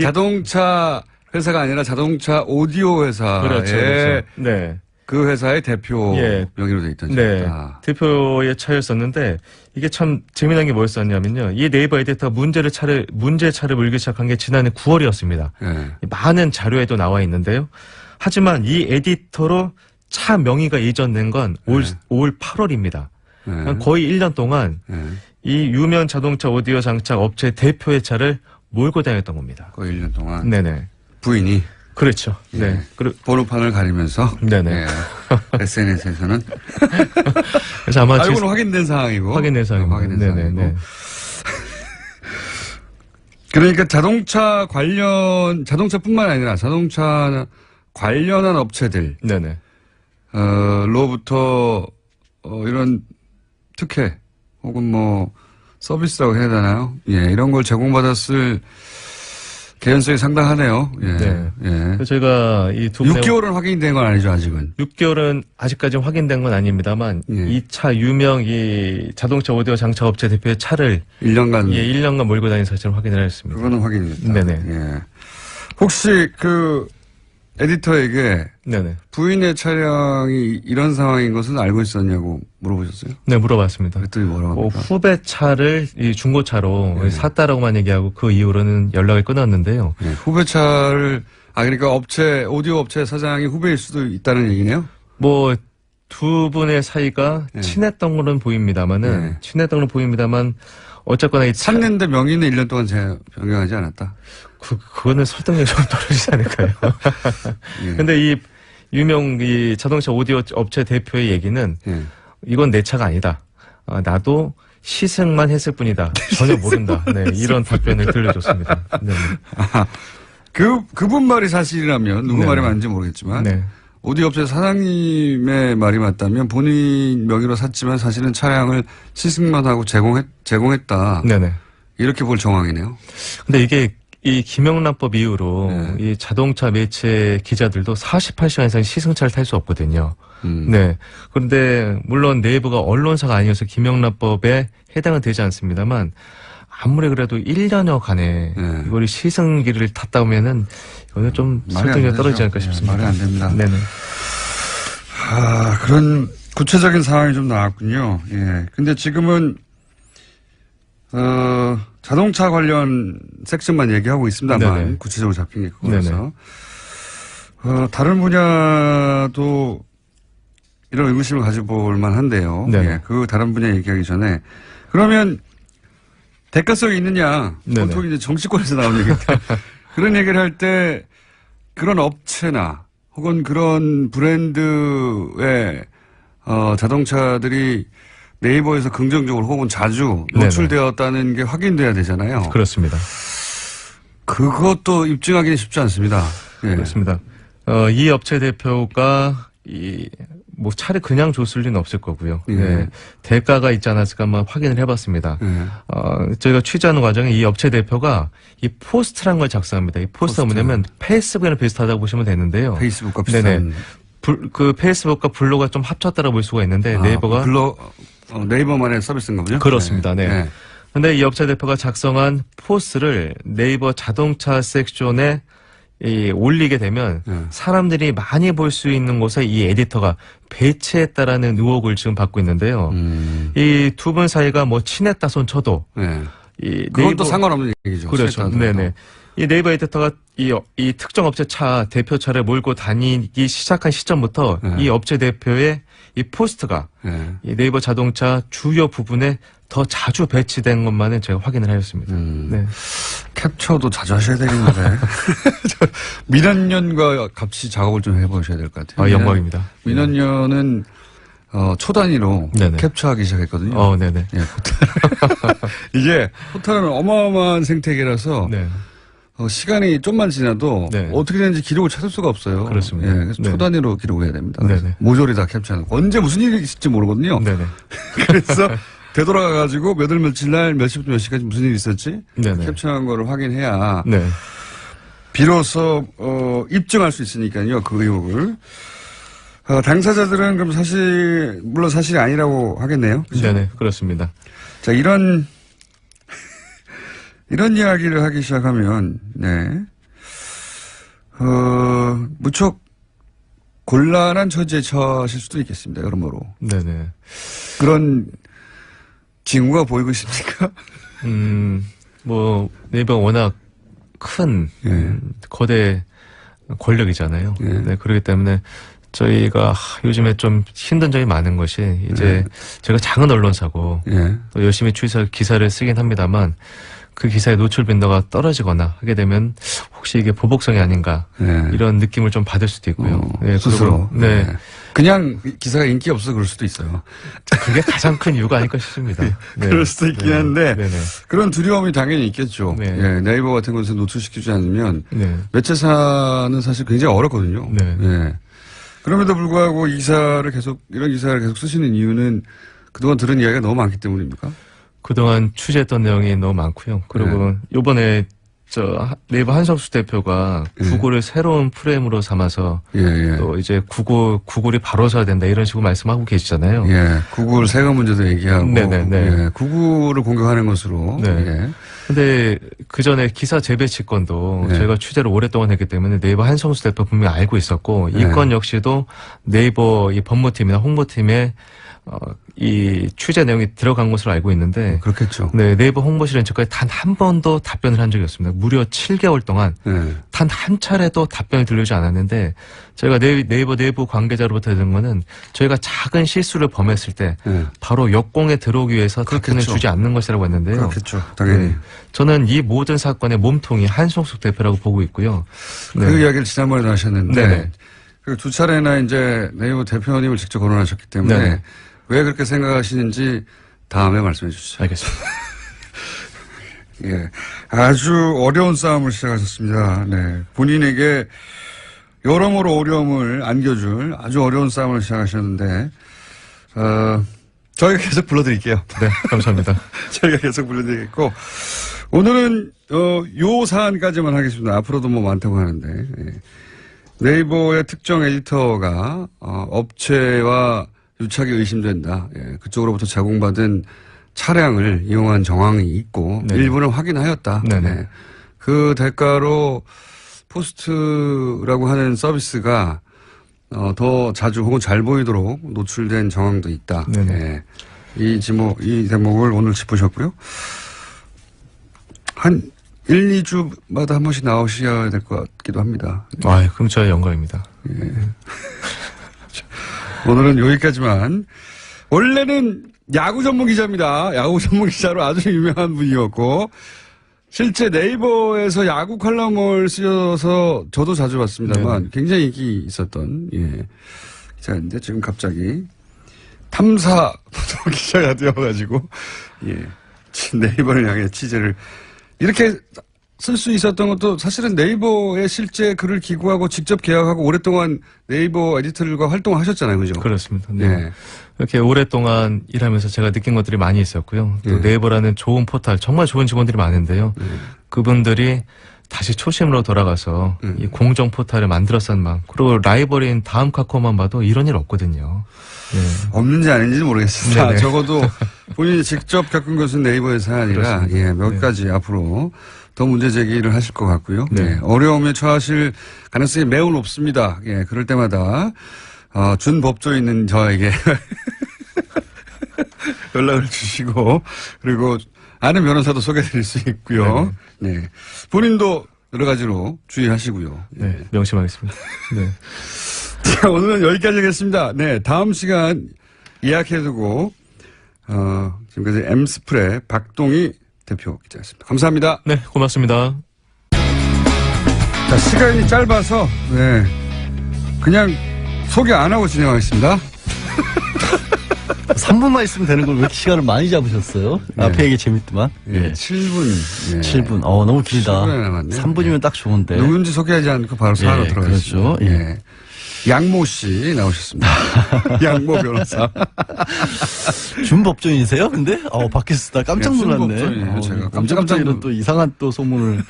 자동차 회사가 아니라 자동차 오디오 회사의 그렇죠. 네. 그 회사의 대표 명의로 돼 있던 네. 차였다. 대표의 차였었는데 이게 참 재미난 게 뭐였었냐면요. 이 네이버 에디터가 문제 차를 물기 시작한 게 지난해 9월이었습니다. 네. 많은 자료에도 나와 있는데요. 하지만 이 에디터로 차 명의가 이전된 건 올 8월입니다. 네. 거의 1년 동안 이 유명 자동차 오디오 장착 업체 대표의 차를 몰고 다녔던 겁니다. 거의 1년 동안. 네네. 부인이. 그렇죠. 예. 네. 번호판을 가리면서. 네네. 예. SNS에서는. 그래서 아마 이건 확인된 사항이고. 확인된 사항입니다. 네네네. 그러니까 자동차뿐만 아니라 자동차 관련한 업체들. 네네. 로부터 이런 특혜 혹은 뭐 서비스라고 해야 되나요? 예, 이런 걸 제공받았을 개연성이 상당하네요. 예. 네. 예. 저희가 이 두 분의 6개월은 확인된 건 아니죠, 아직은. 6개월은 아직까지는 확인된 건 아닙니다만 예. 이 차 유명 이 자동차 오디오 장착 업체 대표의 차를 1년간 1년간 몰고 다닌 사실을 확인을 했습니다. 그거는 확인됐다. 네네. 예. 혹시 에디터에게 네네. 부인의 차량이 이런 상황인 것은 알고 있었냐고 물어보셨어요? 네, 물어봤습니다. 그랬더니 뭐라고 합니까? 후배 차를 이 중고차로 네. 샀다라고만 얘기하고 그 이후로는 연락을 끊었는데요. 네, 후배차를 그러니까 오디오 업체 사장이 후배일 수도 있다는 얘기네요? 뭐 두 분의 사이가 네. 친했던 거는 보입니다만은 네. 친했던 건 보입니다만 어쨌거나 이 샀는데 명의는 1년 동안 변경하지 않았다. 그거는 설득력이 좀 떨어지지 않을까요? 예. 근데 이 유명 이 자동차 오디오 업체 대표의 얘기는 예. 이건 내 차가 아니다. 나도 시승만 했을 뿐이다. 전혀 모른다. 네, 이런 답변을 들려줬습니다. 네. 그분 말이 사실이라면 누구 네. 말이 맞는지 모르겠지만 네. 오디오 업체 사장님의 말이 맞다면 본인 명의로 샀지만 사실은 차량을 시승만 하고 제공했다. 네네. 이렇게 볼 정황이네요. 근데 이게 이 김영란법 이후로 네. 이 자동차 매체 기자들도 48시간 이상 시승차를 탈 수 없거든요. 네. 그런데 물론 네이버가 언론사가 아니어서 김영란법에 해당은 되지 않습니다만 아무리 그래도 1년여간에 네. 이걸 시승기를 탔다 보면은 이거는 좀 말이 안 설득력이 되죠. 떨어지지 않을까 네, 싶습니다. 말이 안 됩니다. 네네. 그런 구체적인 상황이 좀 나왔군요. 예. 근데 지금은 자동차 관련 섹션만 얘기하고 있습니다만 네네. 구체적으로 잡힌 게 그거라서 다른 분야도 이런 의구심을 가져볼 만한데요. 네네. 예. 그 다른 분야 얘기하기 전에 그러면 대가성이 있느냐? 네네. 보통 이제 정치권에서 나오는 얘기인데 그런 얘기를 할 때 그런 업체나 혹은 그런 브랜드의 자동차들이 네이버에서 긍정적으로 혹은 자주 노출되었다는 게 확인돼야 되잖아요. 그렇습니다. 그것도 입증하기는 쉽지 않습니다. 예. 그렇습니다. 이 업체 대표가 뭐 차를 그냥 줬을 리는 없을 거고요. 예. 네. 대가가 있지 않았을까 한번 확인을 해봤습니다. 예. 저희가 취재하는 과정에 이 업체 대표가 이 포스트란 걸 작성합니다. 이 포스트가 뭐냐면 페이스북이랑 비슷하다고 보시면 되는데요. 페이스북과 비슷한. 그 페이스북과 블로그가 좀 합쳤다고 볼 수가 있는데 네이버가 네이버만의 서비스인가 보죠? 그렇습니다. 네. 네. 근데 이 업체 대표가 작성한 포스트를 네이버 자동차 섹션에 올리게 되면 사람들이 많이 볼 수 있는 곳에 이 에디터가 배치했다라는 의혹을 지금 받고 있는데요. 이 두 분 사이가 뭐 친했다 손 쳐도 네. 이 그건 또 상관없는 얘기죠. 그렇죠. 네네. 이 네이버 에디터가 이 특정 업체 차 대표 차를 몰고 다니기 시작한 시점부터 이 업체 대표의 이 포스트가 이 네이버 자동차 주요 부분에 더 자주 배치된 것만은 제가 확인을 하였습니다. 네. 캡처도 자주 하셔야 되겠는데. 민원연과 같이 작업을 좀 해보셔야 될 것 같아요. 영광입니다. 민원연은 초 단위로 네네. 캡처하기 시작했거든요. 네네. 예, 이게 포탈은 어마어마한 생태계라서 네. 시간이 좀만 지나도 네. 어떻게 되는지 기록을 찾을 수가 없어요. 그렇습니다. 예, 그래서 네. 초 단위로 기록해야 됩니다. 네네. 모조리 다 캡처하는 거. 언제 무슨 일이 있을지 모르거든요. 네네. 그래서 되돌아가가지고 몇 월 며칠 날 몇 시부터 몇 시까지 무슨 일이 있었지? 네네. 캡처한 거를 확인해야 네. 비로소 입증할 수 있으니까요. 그 의혹을. 당사자들은 그럼 물론 사실이 아니라고 하겠네요. 그죠? 네네. 그렇습니다. 자, 이런 이야기를 하기 시작하면, 네. 무척 곤란한 처지에 처하실 수도 있겠습니다. 여러모로. 네네. 그런 징후가 보이고 있습니까? 뭐, 네이버가 워낙 큰, 거대 권력이잖아요. 예. 네, 그렇기 때문에 저희가 요즘에 좀 힘든 점이 많은 것이 이제 제가 작은 언론사고 예. 또 열심히 기사를 쓰긴 합니다만 그 기사의 노출 빈도가 떨어지거나 하게 되면 혹시 이게 보복성이 아닌가 이런 느낌을 좀 받을 수도 있고요. 네, 스스로. 그리고, 네. 그냥 기사가 인기 없어서 그럴 수도 있어요. 그게 가장 큰 이유가 아닐까 싶습니다. 네. 그럴 수도 있긴 한데 네네. 그런 두려움이 당연히 있겠죠. 네. 예, 네이버 같은 곳에서 노출시키지 않으면 네. 매체사는 사실 굉장히 어렵거든요. 네. 예. 그럼에도 불구하고 이런 기사를 계속 쓰시는 이유는 그동안 들은 이야기가 너무 많기 때문입니까? 그동안 취재했던 내용이 너무 많고요. 그리고 요번에 네이버 한성수 대표가 예. 구글을 새로운 프레임으로 삼아서 예, 예. 또 이제 구글이 바로 서야 된다 이런 식으로 말씀하고 계시잖아요. 예. 구글 세금 문제도 얘기하고. 네네네. 예. 구글을 공격하는 것으로. 네. 예. 근데 그 전에 기사 재배치 건도 네. 저희가 취재를 오랫동안 했기 때문에 네이버 한성수 대표 분명히 알고 있었고 네. 이 건 역시도 네이버 이 법무팀이나 홍보팀에 이 취재 내용이 들어간 것으로 알고 있는데 그렇겠죠. 네, 네이버 홍보실은 지금까지 단 한 번도 답변을 한 적이 없습니다. 무려 7개월 동안 네. 단 한 차례도 답변을 들려주지 않았는데 저희가 네이버 내부 관계자로부터 들은 거는 저희가 작은 실수를 범했을 때 네. 바로 역공에 들어오기 위해서 답변을 그렇겠죠. 주지 않는 것이라고 했는데요. 그렇겠죠. 당연히. 네, 저는 이 모든 사건의 몸통이 한성숙 대표라고 보고 있고요. 그 네. 이야기를 지난번에도 하셨는데 네네. 그 두 차례나 이제 네이버 대표님을 직접 거론하셨기 때문에 네네. 왜 그렇게 생각하시는지 다음에 말씀해 주시죠. 알겠습니다. 예. 아주 어려운 싸움을 시작하셨습니다. 네. 본인에게 여러모로 어려움을 안겨줄 아주 어려운 싸움을 시작하셨는데, 저희가 계속 불러드릴게요. 네, 감사합니다. 저희가 계속 불러드리겠고, 오늘은, 요 사안까지만 하겠습니다. 앞으로도 뭐 많다고 하는데, 예. 네이버의 특정 에디터가, 업체와 유착이 의심된다. 예. 그쪽으로부터 제공받은 차량을 이용한 정황이 있고, 네네. 일부는 확인하였다. 네네. 예. 그 대가로 포스트라고 하는 서비스가, 더 자주 혹은 잘 보이도록 노출된 정황도 있다. 네네. 예. 이 대목을 오늘 짚으셨고요. 한 1, 2주마다 한 번씩 나오셔야 될 것 같기도 합니다. 아, 그럼 저의 영광입니다. 오늘은 여기까지만. 원래는 야구 전문 기자입니다. 야구 전문 기자로 아주 유명한 분이었고, 실제 네이버에서 야구 칼럼을 쓰셔서 저도 자주 봤습니다만, 굉장히 인기 있었던, 예, 기자인데, 지금 갑자기 탐사 기자가 되어가지고, 예, 네이버를 향해 취재를 이렇게 쓸 수 있었던 것도 사실은 네이버에 실제 글을 기고하고 직접 계약하고 오랫동안 네이버 에디터들과 활동을 하셨잖아요. 그죠? 그렇습니다. 네. 예. 이렇게 오랫동안 일하면서 제가 느낀 것들이 많이 있었고요. 또 네. 네이버라는 좋은 포털, 정말 좋은 직원들이 많은데요. 그분들이 다시 초심으로 돌아가서 이 공정 포털을 만들었던 마음. 그리고 라이벌인 다음 카카오만 봐도 이런 일 없거든요. 네. 없는지 아닌지는 모르겠습니다. 네네. 적어도 본인이 직접 겪은 것은 네이버에서 아니라, 그렇습니다. 예, 몇 가지 앞으로 더 문제 제기를 하실 것 같고요. 네. 예, 어려움에 처하실 가능성이 매우 높습니다. 예, 그럴 때마다, 준 법조에 있는 저에게 연락을 주시고, 그리고 아는 변호사도 소개해 드릴 수 있고요. 네. 본인도 여러 가지로 주의하시고요. 예. 네, 명심하겠습니다. 네. 자, 오늘은 여기까지 하겠습니다. 네, 다음 시간 예약해두고, 지금까지 엠스프레 박동희 대표 기자였습니다. 감사합니다. 네, 고맙습니다. 자, 시간이 짧아서, 네, 그냥 소개 안 하고 진행하겠습니다. 3분만 있으면 되는 걸 왜 이렇게 시간을 많이 잡으셨어요? 네. 앞에 얘기 재밌더만. 예, 7분. 예. 7분. 너무 길다. 7분에 남았네요. 3분이면 딱 좋은데. 누군지 소개하지 않고 바로 사안으로 예, 들어가겠습니다. 그렇죠. 예. 양모 씨 나오셨습니다. 양모 변호사. 준법조인이세요? 근데? 밖에서 쓰다 깜짝 네, 놀랐네. 준법조인이에요, 제가. 깜짝 깜짝깜짝 놀- 또 이상한 또 소문을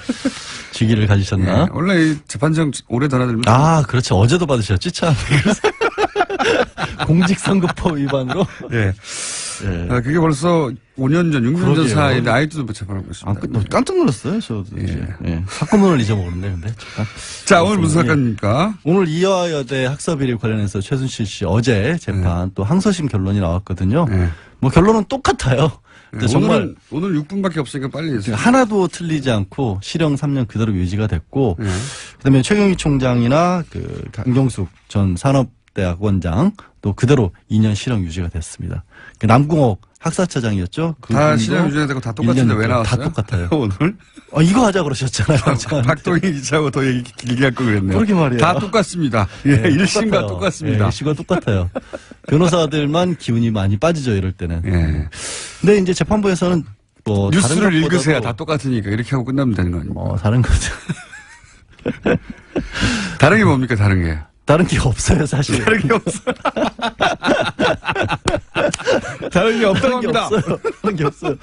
지기를 가지셨나? 예, 원래 이 재판정 오래 달아들면 그렇죠. 어제도 받으셨지, 참. 공직선거법 위반으로. 예. 예. 그게 벌써 5년 전, 6년 전 그러게요. 사이인데 아이도 재판하고 있습니다. 깜짝 놀랐어요, 저도. 이제. 예. 사건문을 잊어먹었네, 근데. 잠깐. 자, 오늘 무슨 예. 사건입니까? 오늘 이화여대 학사비리 관련해서 최순실 씨 어제 재판 또 항소심 결론이 나왔거든요. 네. 뭐 결론은 똑같아요. 근데 정말 오늘 6분밖에 없으니까 빨리 해주세요. 하나도 틀리지 않고 실형 3년 그대로 유지가 됐고, 네. 그다음에 최경희 총장이나 그 강경숙 전 산업대학원장 또 그대로 2년 실형 유지가 됐습니다. 그 남궁옥 학사처장이었죠. 다 그분도 실형 유지가 되고 다 똑같은데 1년 왜 나왔어요? 다 똑같아요. 오늘? 이거 하자 그러셨잖아요. 박동희 기자하고 더 얘기 길게 할 걸 그랬네요. 그러게 말이에요. 다 똑같습니다. 예, 네, 1심과 똑같아요. 똑같습니다. 예, 1심과 똑같아요. 변호사들만 기운이 많이 빠지죠, 이럴 때는. 예. 근데 이제 재판부에서는 뭐 뉴스를 다른 읽으세요. 것보다도 다 똑같으니까. 이렇게 하고 끝나면 되는 거 아닙니까? 다른 거죠. 다른 게 뭡니까, 다른 게? 다른 게 없어요, 사실. 다른 게 없어요. 다른 게 없다고 합니다. 다른 게 없어요.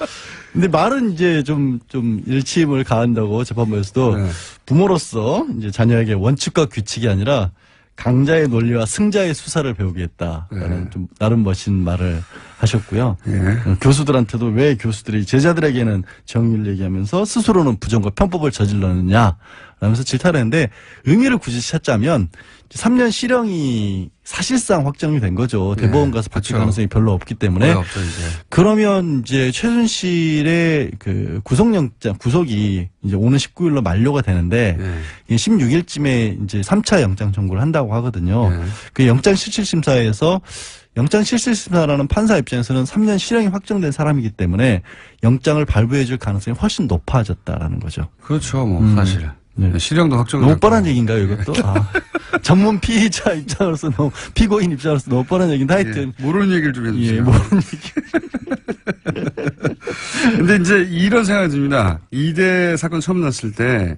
근데 말은 이제 좀 일침을 가한다고 재판부에서도 네. 부모로서 이제 자녀에게 원칙과 규칙이 아니라 강자의 논리와 승자의 수사를 배우겠다라는 네. 좀 나름 멋진 말을 하셨고요. 예. 교수들한테도 왜 교수들이 제자들에게는 정의를 얘기하면서 스스로는 부정과 편법을 저질렀느냐 라면서 질타를 했는데 의미를 굳이 찾자면 3년 실형이 사실상 확정이 된 거죠. 네, 대법원 가서 받을 그렇죠. 가능성이 별로 없기 때문에. 거의 없죠, 이제. 그러면 이제 최순실의 그 구속이 이제 오는 19일로 만료가 되는데 예. 16일쯤에 이제 3차 영장 청구를 한다고 하거든요. 예. 그 영장실질심사에서 영장실질심사라는 판사 입장에서는 3년 실형이 확정된 사람이기 때문에 영장을 발부해 줄 가능성이 훨씬 높아졌다라는 거죠. 그렇죠, 뭐, 사실. 네. 실형도 확정. 너무 뻔한 얘기인가요, 이것도? 아, 전문 피의자 입장으로서 너무, 피고인 입장으로서 너무 뻔한 얘기인데 하여튼. 모르는 얘기를 좀 해주세요. 예, 모르는 얘기. 근데 이제 이런 생각이 듭니다. 이대 사건 처음 났을 때,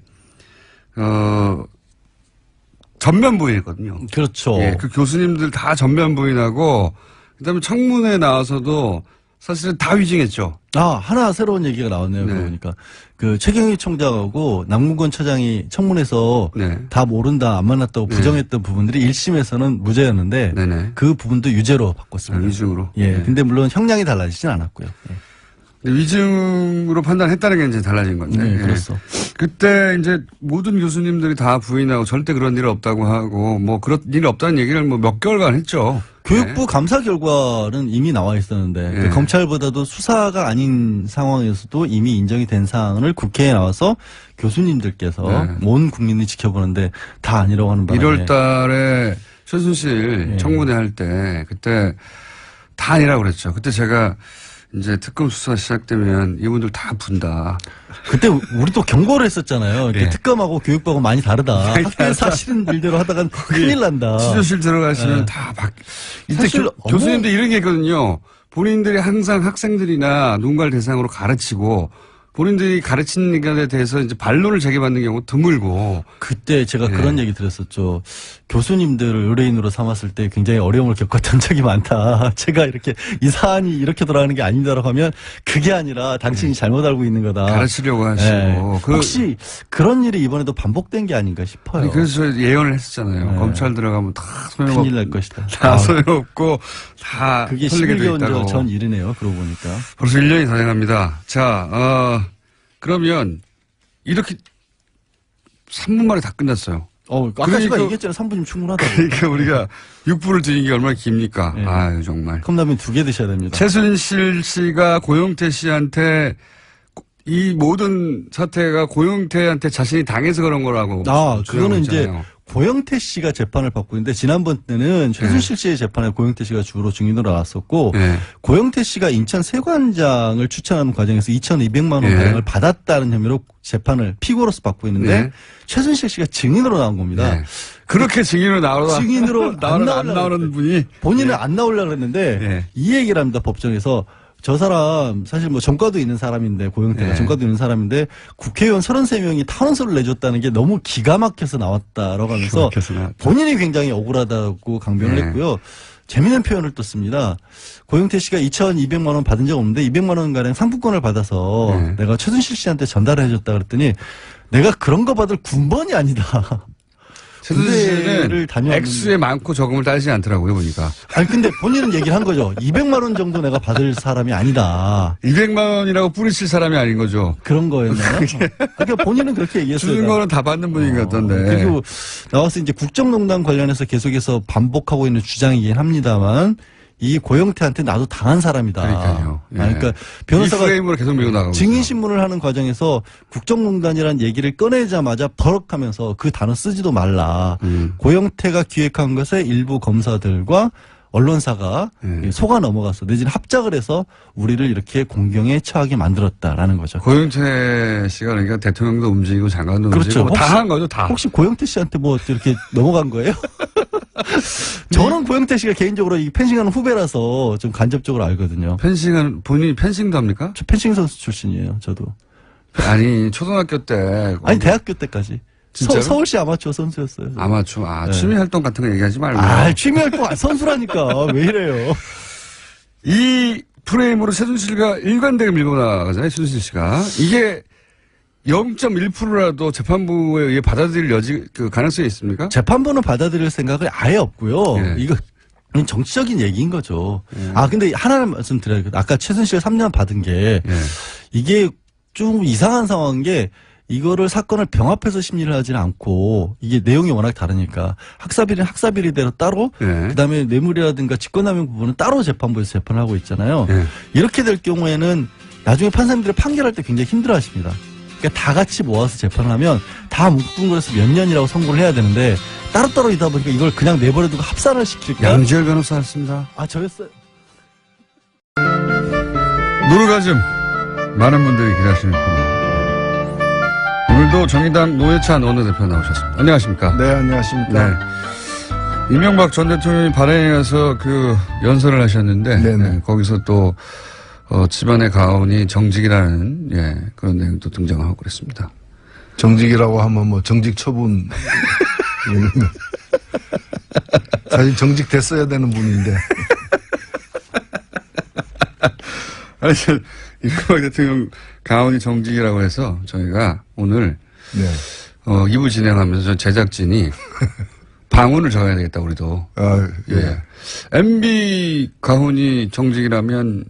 전면 부인했거든요. 그렇죠. 예, 그 교수님들 다 전면 부인하고, 그 다음에 청문회 나와서도 사실은 다 위증했죠. 아, 하나 새로운 얘기가 나왔네요. 네. 그러니까. 그 최경희 총장하고 남궁건 처장이 청문회에서 네. 다 모른다, 안 만났다고 부정했던 부분들이 1심에서는 무죄였는데 네네. 그 부분도 유죄로 바꿨습니다. 위증으로. 예. 네. 근데 물론 형량이 달라지진 않았고요. 예. 근데 위증으로 판단했다는 게 이제 달라진 건데. 네, 예. 그렇소. 그때 이제 모든 교수님들이 다 부인하고 절대 그런 일 없다고 하고 뭐 그런 일 없다는 얘기를 뭐 몇 개월간 했죠. 교육부 감사 결과는 이미 나와 있었는데 네. 그 검찰보다도 수사가 아닌 상황에서도 이미 인정이 된 사안을 국회에 나와서 교수님들께서 네. 온 국민이 지켜보는데 다 아니라고 하는 바람에 1월 달에 최순실 예. 청문회 할 때 그때 다 아니라고 그랬죠. 그때 제가 이제 특검 수사 시작되면 이분들 다 분다. 그때 우리 또 경고를 했었잖아요. 이렇게 네. 특검하고 교육부하고 많이 다르다. 학교에 사실은 일대로 하다간 큰일 난다. 치료실 들어가시면 네. 다 이때 사실 교수님들 이런 게 있거든요. 본인들이 항상 학생들이나 누군가를 대상으로 가르치고 본인들이 가르치는 것에 대해서 이제 반론을 제기받는 경우 드물고. 그때 제가 네. 그런 얘기 들었었죠. 교수님들을 의뢰인으로 삼았을 때 굉장히 어려움을 겪었던 적이 많다. 제가 이렇게 이 사안이 이렇게 돌아가는 게 아니다라고 하면 그게 아니라 당신이 잘못 알고 있는 거다. 가르치려고 하시고. 네. 그- 혹시 그런 일이 이번에도 반복된 게 아닌가 싶어요. 아니, 그래서 저 예언을 했었잖아요. 네. 검찰 들어가면 다 소용없고. 큰일 날 것이다. 다 소용없고 다 그게 털리게 돼 11개월 있다고. 전 일이네요. 그러고 보니까. 벌써 1년이 다 돼갑니다. 자, 그러면 이렇게 3분 만에 다 끝났어요. 아까 그러니까- 제가 얘기했잖아요. 3분이면 충분하다고. 그러니까 우리가 6분을 드린 게 얼마나 깁니까? 네. 아유, 정말. 컵라면 2개 드셔야 됩니다. 최순실 씨가 고영태 씨한테 이 모든 사태가 고영태한테 자신이 당해서 그런 거라고. 그거는 주장하고 이제 있잖아요. 고영태 씨가 재판을 받고 있는데 지난번에는 최순실 씨의 재판에 고영태 씨가 주로 증인으로 나왔었고 네. 고영태 씨가 인천 세관장을 추천하는 과정에서 2,200만 원 예. 가량을 받았다는 혐의로 재판을 피고로서 받고 있는데 네. 최순실 씨가 증인으로 나온 겁니다. 네. 그렇게 증인으로 나오다. 증인으로 안 안 나오는 분이. 본인은 안 나오려고 했는데 예. 이 얘기를 합니다. 법정에서. 저 사람 사실 뭐 전과도 있는 사람인데 고영태가 예. 전과도 있는 사람인데 국회의원 33명이 탄원서를 내줬다는 게 너무 기가 막혀서 나왔다라고 하면서 기가 막혀서 나왔다. 본인이 굉장히 억울하다고 강변을 예. 했고요. 재미있는 표현을 또 씁니다. 고영태 씨가 2,200만 원 받은 적 없는데 200만 원가량 상품권을 받아서 예. 내가 최순실 씨한테 전달을 해줬다 그랬더니 내가 그런 거 받을 군번이 아니다. 최순실 군대를 씨는 다녀왔는데. 액수의 많고 적음을 따지지 않더라고요, 보니까. 아니 근데 본인은 얘기를 한 거죠. 200만 원 정도 내가 받을 사람이 아니다. 200만 원이라고 뿌리칠 사람이 아닌 거죠. 그런 거였나요? 그러니까 본인은 그렇게 얘기했어요. 주는 거는 다 받는 분인 것 같던데. 그리고 나와서 이제 국정농단 관련해서 계속해서 반복하고 있는 주장이긴 합니다만 이 고영태한테 나도 당한 사람이다. 그러니까요. 예. 그러니까 이 변호사가 프레임으로 계속 밀고 나가고 증인 있어요. 신문을 하는 과정에서 국정농단이라는 얘기를 꺼내자마자 버럭하면서 그 단어 쓰지도 말라. 고영태가 기획한 것에 일부 검사들과 언론사가 속아 넘어가서 내지는 합작을 해서 우리를 이렇게 공경에 처하게 만들었다라는 거죠. 고영태 씨가 그러니까 대통령도 움직이고 장관도 그렇죠. 움직이고 다 한 거죠, 다. 혹시 고영태 씨한테 뭐 이렇게 넘어간 거예요? 저는 고영태 씨가 개인적으로 이 펜싱하는 후배라서 좀 간접적으로 알거든요. 펜싱은 본인이 펜싱도 합니까? 저 펜싱 선수 출신이에요, 저도. 아니 초등학교 때 아니, 대학교 때까지. 진짜로? 서울시 아마추어 선수였어요. 아마추어. 네. 취미 활동 같은 거 얘기하지 말고. 취미 활동 선수라니까. 왜 이래요? 이 프레임으로 최순실과 일관되게 밀고 나가잖아요, 최순실 씨가. 이게 0.1%라도 재판부에 의해 받아들일 가능성이 있습니까? 재판부는 받아들일 생각이 아예 없고요. 예. 이거 정치적인 얘기인 거죠. 근데 하나를 말씀드려요. 아까 최순실 3년 받은 게 예. 이게 좀 이상한 상황인 게 이거를 사건을 병합해서 심리를 하지는 않고 이게 내용이 워낙 다르니까 학사비리는 학사비리대로 따로 예. 그다음에 뇌물이라든가 직권남용 부분은 따로 재판부에서 재판을 하고 있잖아요. 예. 이렇게 될 경우에는 나중에 판사님들이 판결할 때 굉장히 힘들어하십니다. 그러니까 다 같이 모아서 재판을 하면 다 뭉뚱그려서 몇 년이라고 선고를 해야 되는데 따로따로 이다 보니까 이걸 그냥 내버려두고 합산을 시킬까? 양지열 변호사였습니다. 저였어요. 노르가즘 많은 분들이 기다리시는 코너. 오늘도 정의당 노회찬 원내대표 나오셨습니다. 안녕하십니까? 네, 안녕하십니까. 네. 이명박 전 대통령이 발행에 가서 연설을 하셨는데 네네. 거기서 또 집안의 가훈이 정직이라는 그런 내용도 등장하고 그랬습니다. 정직이라고 하면 정직 처분. 사실 정직 됐어야 되는 분인데. 아니, 이명박 대통령 가훈이 정직이라고 해서 저희가 오늘 네. 2부 진행하면서 제작진이 방언을 적어야 되겠다, 우리도. 예. MB 가훈이 정직이라면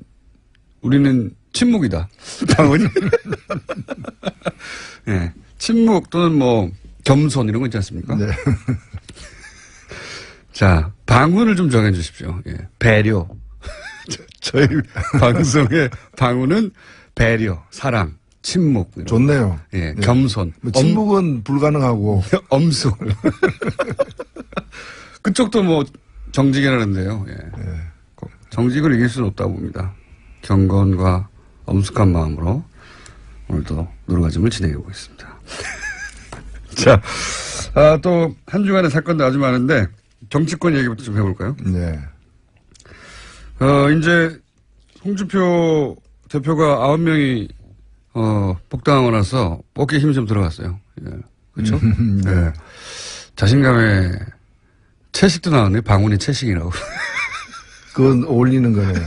우리는 침묵이다. 방언이. 예. 침묵 또는 겸손 이런 거 있지 않습니까? 네. 자, 방언을 좀 정해 주십시오. 예. 배려. 저희 방송의 방언은 배려, 사랑, 침묵. 좋네요. 예. 네. 겸손. 침묵은 불가능하고. 엄숙. 그쪽도 정직이라는데요. 예. 정직을 이길 수는 없다고 봅니다. 경건과 엄숙한 마음으로 오늘도 노르가즘을 진행해 보겠습니다. 자, 또 한 주간의 사건도 아주 많은데 정치권 얘기부터 좀 해볼까요? 네. 이제 홍준표 대표가 9명이 복당하고 나서 어깨에 힘이 좀 들어갔어요. 예. 그렇죠? 네. 네. 자신감에 채식도 나왔네요. 방훈이 채식이라고. 그건 어울리는 거네요.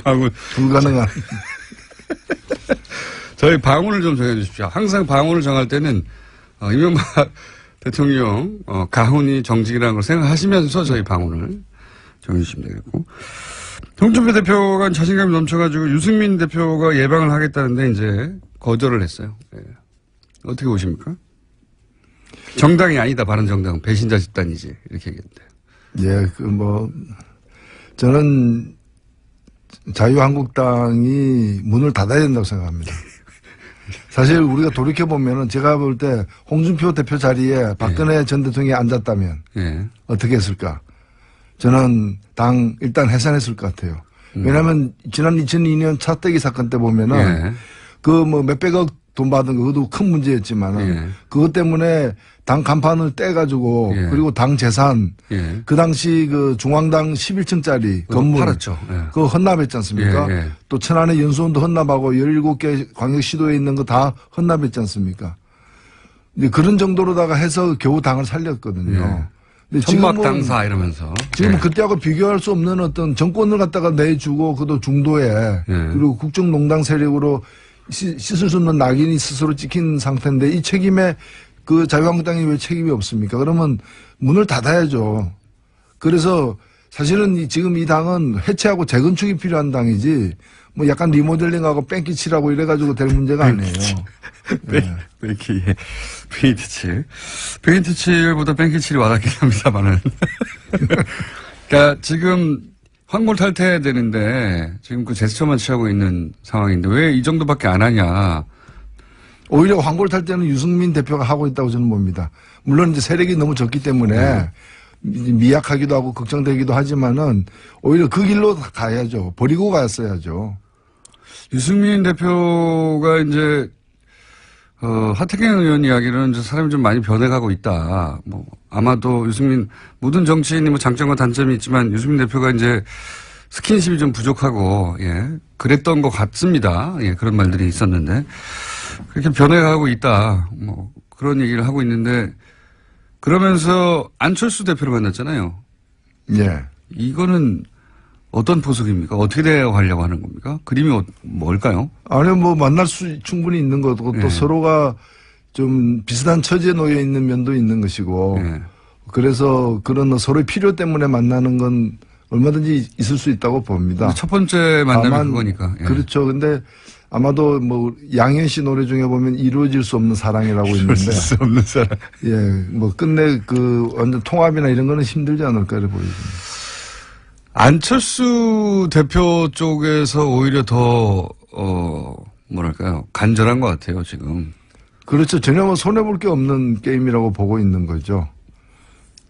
방훈. 불가능한. 저희 방언을 좀 정해주십시오. 항상 방언을 정할 때는 이명박 대통령 가훈이 정직이라는 걸 생각하시면서 저희 방언을 정해주시면 되겠고. 홍준표 대표가 자신감이 넘쳐가지고 유승민 대표가 예방을 하겠다는데 이제 거절을 했어요. 예. 어떻게 보십니까? 정당이 아니다. 바른정당은 배신자 집단이지. 이렇게 얘기했는데. 예, 저는 자유한국당이 문을 닫아야 된다고 생각합니다. 사실 우리가 돌이켜보면은 제가 볼 때 홍준표 대표 자리에 박근혜 전 대통령이 앉았다면 어떻게 했을까? 저는 당 일단 해산했을 것 같아요. 왜냐하면 지난 2002년 차떼기 사건 때 보면은 몇백억 돈 받은 거 그것도 큰 문제였지만은 그것 때문에 당 간판을 떼가지고 그리고 당 재산 그 당시 중앙당 11층짜리 건물 팔았죠. 그거 헌납했지 않습니까? 또 천안의 연수원도 헌납하고 17개 광역시도에 있는 거 다 헌납했지 않습니까? 근데 그런 정도로다가 해서 겨우 당을 살렸거든요. 근데 천막 당사 이러면서 지금 그때하고 비교할 수 없는 어떤 정권을 갖다가 내주고 그것도 중도에 그리고 국정농단 세력으로 씻을 수 없는 낙인이 스스로 찍힌 상태인데 이 책임에 자유한국당이 왜 책임이 없습니까? 그러면 문을 닫아야죠. 그래서 사실은 지금 이 당은 해체하고 재건축이 필요한 당이지 약간 리모델링하고 뺑기 칠하고 이래가지고 될 문제가 아니에요. 뺑기, 페인트 칠. 페인트 칠보다 뺑기 칠이 와닿긴 합니다만은. 그러니까 지금 황골 탈퇴해야 되는데 지금 제스처만 취하고 있는 상황인데 왜 이 정도밖에 안 하냐. 오히려 황골 탈퇴는 유승민 대표가 하고 있다고 저는 봅니다. 물론 이제 세력이 너무 적기 때문에 미약하기도 하고 걱정되기도 하지만은 오히려 그 길로 가야죠. 버리고 갔어야죠. 유승민 대표가 이제 하태경 의원 이야기는 사람이 좀 많이 변해가고 있다. 아마도 유승민 모든 정치인이 장점과 단점이 있지만 유승민 대표가 이제 스킨십이 좀 부족하고 그랬던 것 같습니다. 그런 말들이 있었는데 그렇게 변해가고 있다. 그런 얘기를 하고 있는데 그러면서 안철수 대표를 만났잖아요. 예. 이거는 어떤 포석입니까? 어떻게 대화하려고 하는 겁니까? 그림이 뭘까요? 아니, 뭐, 만날 수 충분히 있는 거고, 또 예. 서로가 좀 비슷한 처지에 놓여 있는 면도 있는 것이고, 예. 그래서 그런 서로의 필요 때문에 만나는 건 얼마든지 있을 수 있다고 봅니다. 첫 번째 만남이 다만 그거니까. 예. 그렇죠. 근데 아마도 뭐, 양현 씨 노래 중에 보면 이루어질 수 없는 사랑이라고 있는데, 수 없는 사람. 예, 뭐, 끝내 그 완전 통합이나 이런 거는 힘들지 않을까, 이렇게 보여집니다. 안철수 대표 쪽에서 오히려 더, 뭐랄까요. 간절한 것 같아요, 지금. 그렇죠. 전혀 뭐 손해볼 게 없는 게임이라고 보고 있는 거죠.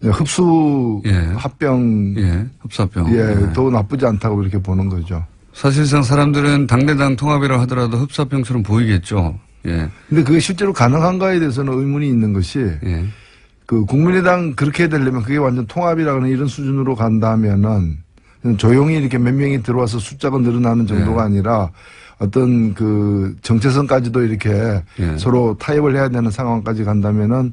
예, 흡수, 예. 합병, 예. 흡사병. 예, 더 나쁘지 않다고 이렇게 보는 거죠. 사실상 사람들은 당대당 통합이라 하더라도 흡사병처럼 보이겠죠. 예. 근데 그게 실제로 가능한가에 대해서는 의문이 있는 것이, 예. 그 국민의당 그렇게 되려면 그게 완전 통합이라는 이런 수준으로 간다면은 조용히 이렇게 몇 명이 들어와서 숫자가 늘어나는 정도가 아니라 어떤 그 정체성까지도 이렇게 예. 서로 타협을 해야 되는 상황까지 간다면은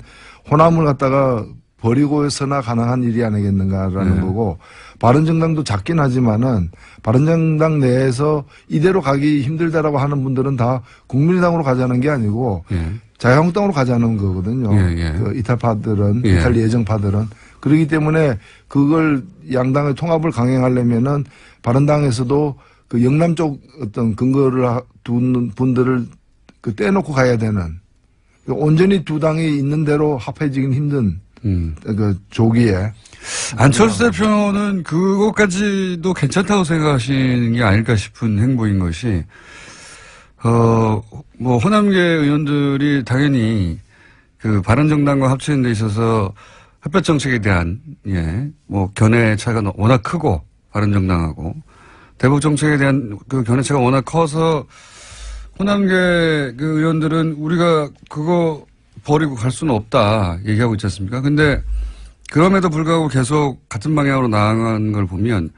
호남을 갖다가 버리고서나 가능한 일이 아니겠는가라는 예. 거고, 바른정당도 작긴 하지만은 바른정당 내에서 이대로 가기 힘들다라고 하는 분들은 다 국민의당으로 가자는 게 아니고 예. 자유한국당으로 가자는 거거든요. 예, 예. 그 이탈파들은, 예. 이탈 예정파들은. 그렇기 때문에 그걸 양당의 통합을 강행하려면은 바른당에서도 그 영남 쪽 어떤 근거를 두는 분들을 그 떼놓고 가야 되는, 온전히 두 당이 있는 대로 합해지긴 힘든 그 조기에. 안철수 대표는 그것까지도 괜찮다고 생각하시는 게 아닐까 싶은 행보인 것이, 뭐, 호남계 의원들이 당연히 그 바른정당과 합치는 데 있어서 햇볕 정책에 대한, 예, 뭐, 견해 차이가 워낙 크고, 바른정당하고, 대북 정책에 대한 그 견해 차이가 워낙 커서, 호남계 그 의원들은 우리가 그거 버리고 갈 수는 없다 얘기하고 있지 않습니까? 근데 그럼에도 불구하고 계속 같은 방향으로 나아가는 걸 보면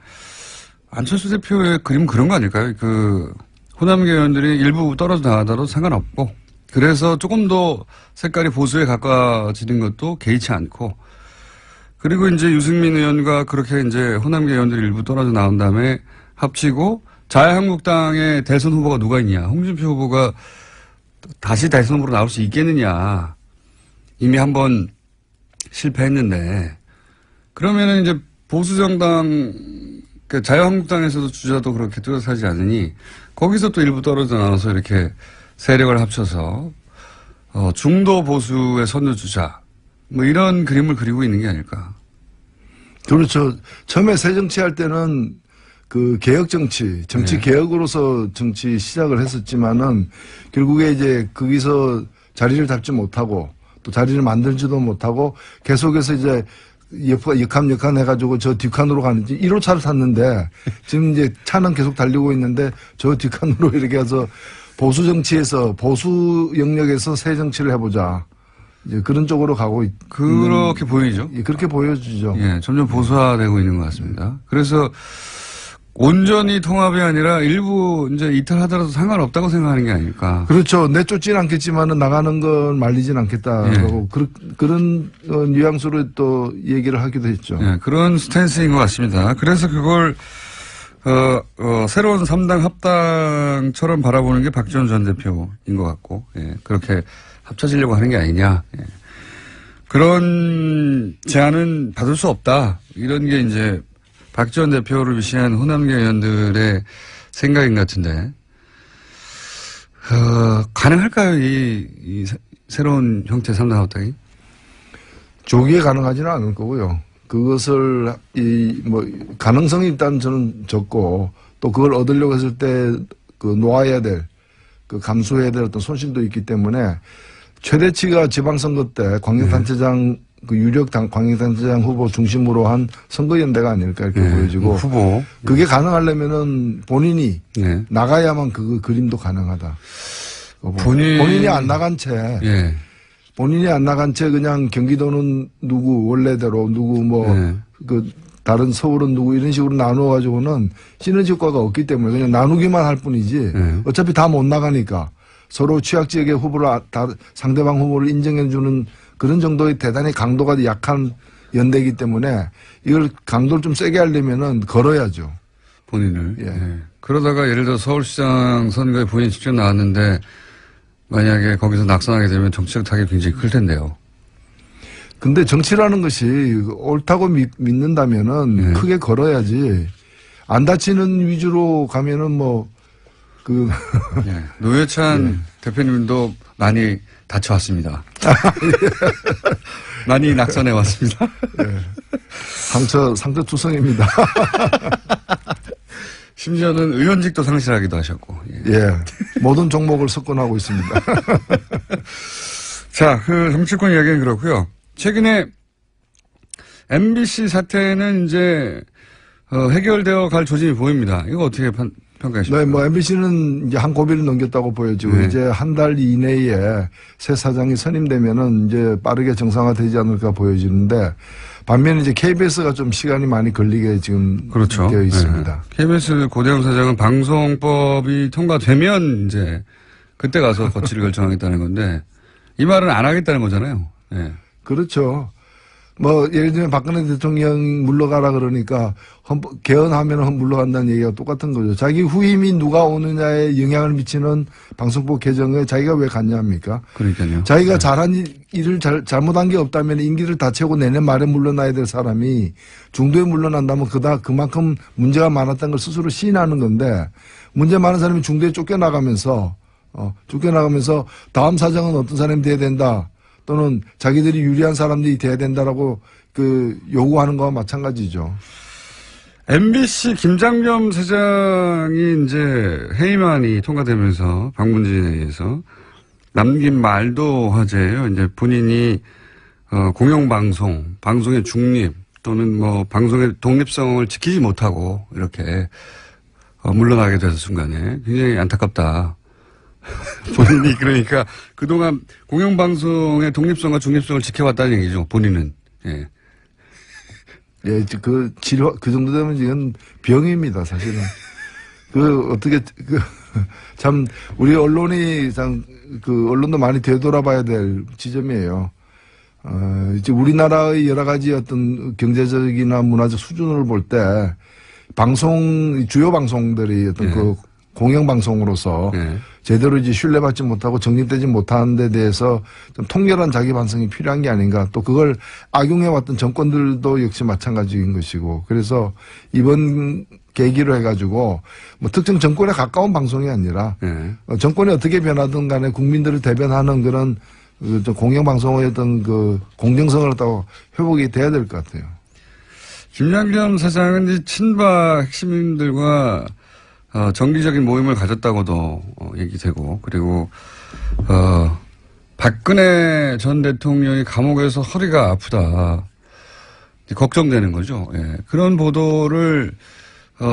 안철수 대표의 그림은 그런 거 아닐까요? 그 호남계 의원들이 일부 떨어져 나가더라도 상관없고, 그래서 조금 더 색깔이 보수에 가까워지는 것도 개의치 않고, 그리고 이제 유승민 의원과 그렇게 이제 호남계 의원들이 일부 떨어져 나온 다음에 합치고 자유한국당의 대선 후보가 누가 있냐. 홍준표 후보가 다시 대선 후보로 나올 수 있겠느냐. 이미 한번 실패했는데. 그러면은 이제 보수정당, 그 자유한국당에서도 주자도 그렇게 뚜렷하지 않으니 거기서 또 일부 떨어져 나와서 이렇게 세력을 합쳐서 중도 보수의 선두주자. 뭐 이런 그림을 그리고 있는 게 아닐까. 그렇죠. 처음에 새정치할 때는 그 개혁 정치 개혁으로서 정치 시작을 했었지만은 결국에 이제 거기서 자리를 잡지 못하고 또 자리를 만들지도 못하고 계속해서 이제 역함 해가지고 저 뒷칸으로 가는지 1호차를 탔는데 지금 이제 차는 계속 달리고 있는데 저 뒷칸으로 이렇게 해서 보수 정치에서 보수 영역에서 새 정치를 해보자. 이제 그런 쪽으로 가고 그렇게 보이죠. 예, 그렇게 보여주죠. 예, 점점 보수화되고 있는 것 같습니다. 그래서 온전히 통합이 아니라 일부 이제 이탈하더라도 상관없다고 생각하는 게 아닐까. 그렇죠. 내쫓지는 않겠지만은 나가는 건 말리진 않겠다고 그런 뉘앙스로 또 얘기를 하기도 했죠. 예, 그런 스탠스인 것 같습니다. 그래서 그걸 새로운 3당 합당처럼 바라보는 게 박지원 전 대표인 것 같고, 예, 그렇게 합쳐지려고 하는 게 아니냐. 예. 그런 제안은 받을 수 없다. 이런 게 이제 박지원 대표를 위시한 호남계 의원들의 생각인 것 같은데, 가능할까요? 이 새로운 형태의 3당 합당이? 조기에 가능하지는 않을 거고요. 그것을 가능성이 일단 저는 적고 또 그걸 얻으려고 했을 때 그 놓아야 될 그 감수해야 될 어떤 손실도 있기 때문에 최대치가 지방선거 때 광역단체장 그 유력 광역단체장 후보 중심으로 한 선거연대가 아닐까 이렇게 보여지고 후보 그게 가능하려면은 본인이 나가야만 그 그림도 가능하다. 본인이 안 나간 채 본인이 안 나간 채 그냥 경기도는 누구 원래대로 누구 그 다른 서울은 누구 이런 식으로 나누어가지고는 시너지 효과가 없기 때문에 그냥 나누기만 할 뿐이지 어차피 다 못 나가니까 서로 취약 지역의 후보를 상대방 후보를 인정해주는 그런 정도의 대단히 강도가 약한 연대이기 때문에 이걸 강도를 좀 세게 하려면은 걸어야죠. 본인을. 예. 예. 그러다가 예를 들어 서울시장 선거에 본인이 직접 나왔는데 만약에 거기서 낙선하게 되면 정치적 타격이 굉장히 클 텐데요. 근데 정치라는 것이 옳다고 믿는다면은 크게 걸어야지. 안 다치는 위주로 가면은 예. 노회찬 대표님도 많이 다쳐왔습니다. 많이 낙선해 왔습니다. 상처투성입니다. 심지어는 의원직도 상실하기도 하셨고. 예. 예. 모든 종목을 석권하고 있습니다. 자, 그 정치권 이야기는 그렇고요. 최근에 MBC 사태는 이제 해결되어 갈 조짐이 보입니다. 이거 어떻게 평가하십니까? 네, MBC는 이제 한 고비를 넘겼다고 보여지고 이제 한 달 이내에 새 사장이 선임되면은 이제 빠르게 정상화되지 않을까 보여지는데 반면에 이제 KBS가 좀 시간이 많이 걸리게 지금 그렇죠. 되어 있습니다. 네. KBS 고대영 사장은 방송법이 통과되면 이제 그때 가서 거취를 결정하겠다는 건데 이 말은 안 하겠다는 거잖아요. 네. 그렇죠. 예를 들면 박근혜 대통령 물러가라 그러니까 개헌하면 물러간다는 얘기가 똑같은 거죠. 자기 후임이 누가 오느냐에 영향을 미치는 방송법 개정에 자기가 왜 갔냐 합니까? 그러니까요. 자기가 잘한 일을 잘못한 게 없다면 임기를 다 채우고 내년 말에 물러나야 될 사람이 중도에 물러난다면 그만큼 문제가 많았다는 걸 스스로 시인하는 건데 문제 많은 사람이 중도에 쫓겨나가면서 다음 사장은 어떤 사람이 돼야 된다. 또는 자기들이 유리한 사람들이 돼야 된다라고 요구하는 거와 마찬가지죠. MBC 김장겸 사장이 이제 해임안이 통과되면서 방문진에서 남긴 말도 화제예요. 이제 본인이 방송의 중립 또는 방송의 독립성을 지키지 못하고 이렇게 물러나게 돼서 순간에 굉장히 안타깝다. 본인이 그러니까 그동안 공영방송의 독립성과 중립성을 지켜왔다는 얘기죠. 본인은. 예. 예, 그 정도 되면 이건 병입니다, 사실은. 참, 우리 언론이 언론도 많이 되돌아봐야 될 지점이에요. 이제 우리나라의 여러 가지 어떤 경제적이나 문화적 수준을 볼 때 주요 방송들이 어떤 공영방송으로서 제대로 이제 신뢰받지 못하고 정립되지 못하는 데 대해서 좀 통렬한 자기 반성이 필요한 게 아닌가. 또 그걸 악용해왔던 정권들도 역시 마찬가지인 것이고. 그래서 이번 계기로 해가지고 특정 정권에 가까운 방송이 아니라 정권이 어떻게 변하든 간에 국민들을 대변하는 그런 공영방송의 어떤 공정성을 또 회복이 돼야 될 것 같아요. 김장겸 사장은 이제 친박 핵심인들과 정기적인 모임을 가졌다고도 얘기되고 그리고 박근혜 전 대통령이 감옥에서 허리가 아프다 걱정되는 거죠. 예. 그런 보도를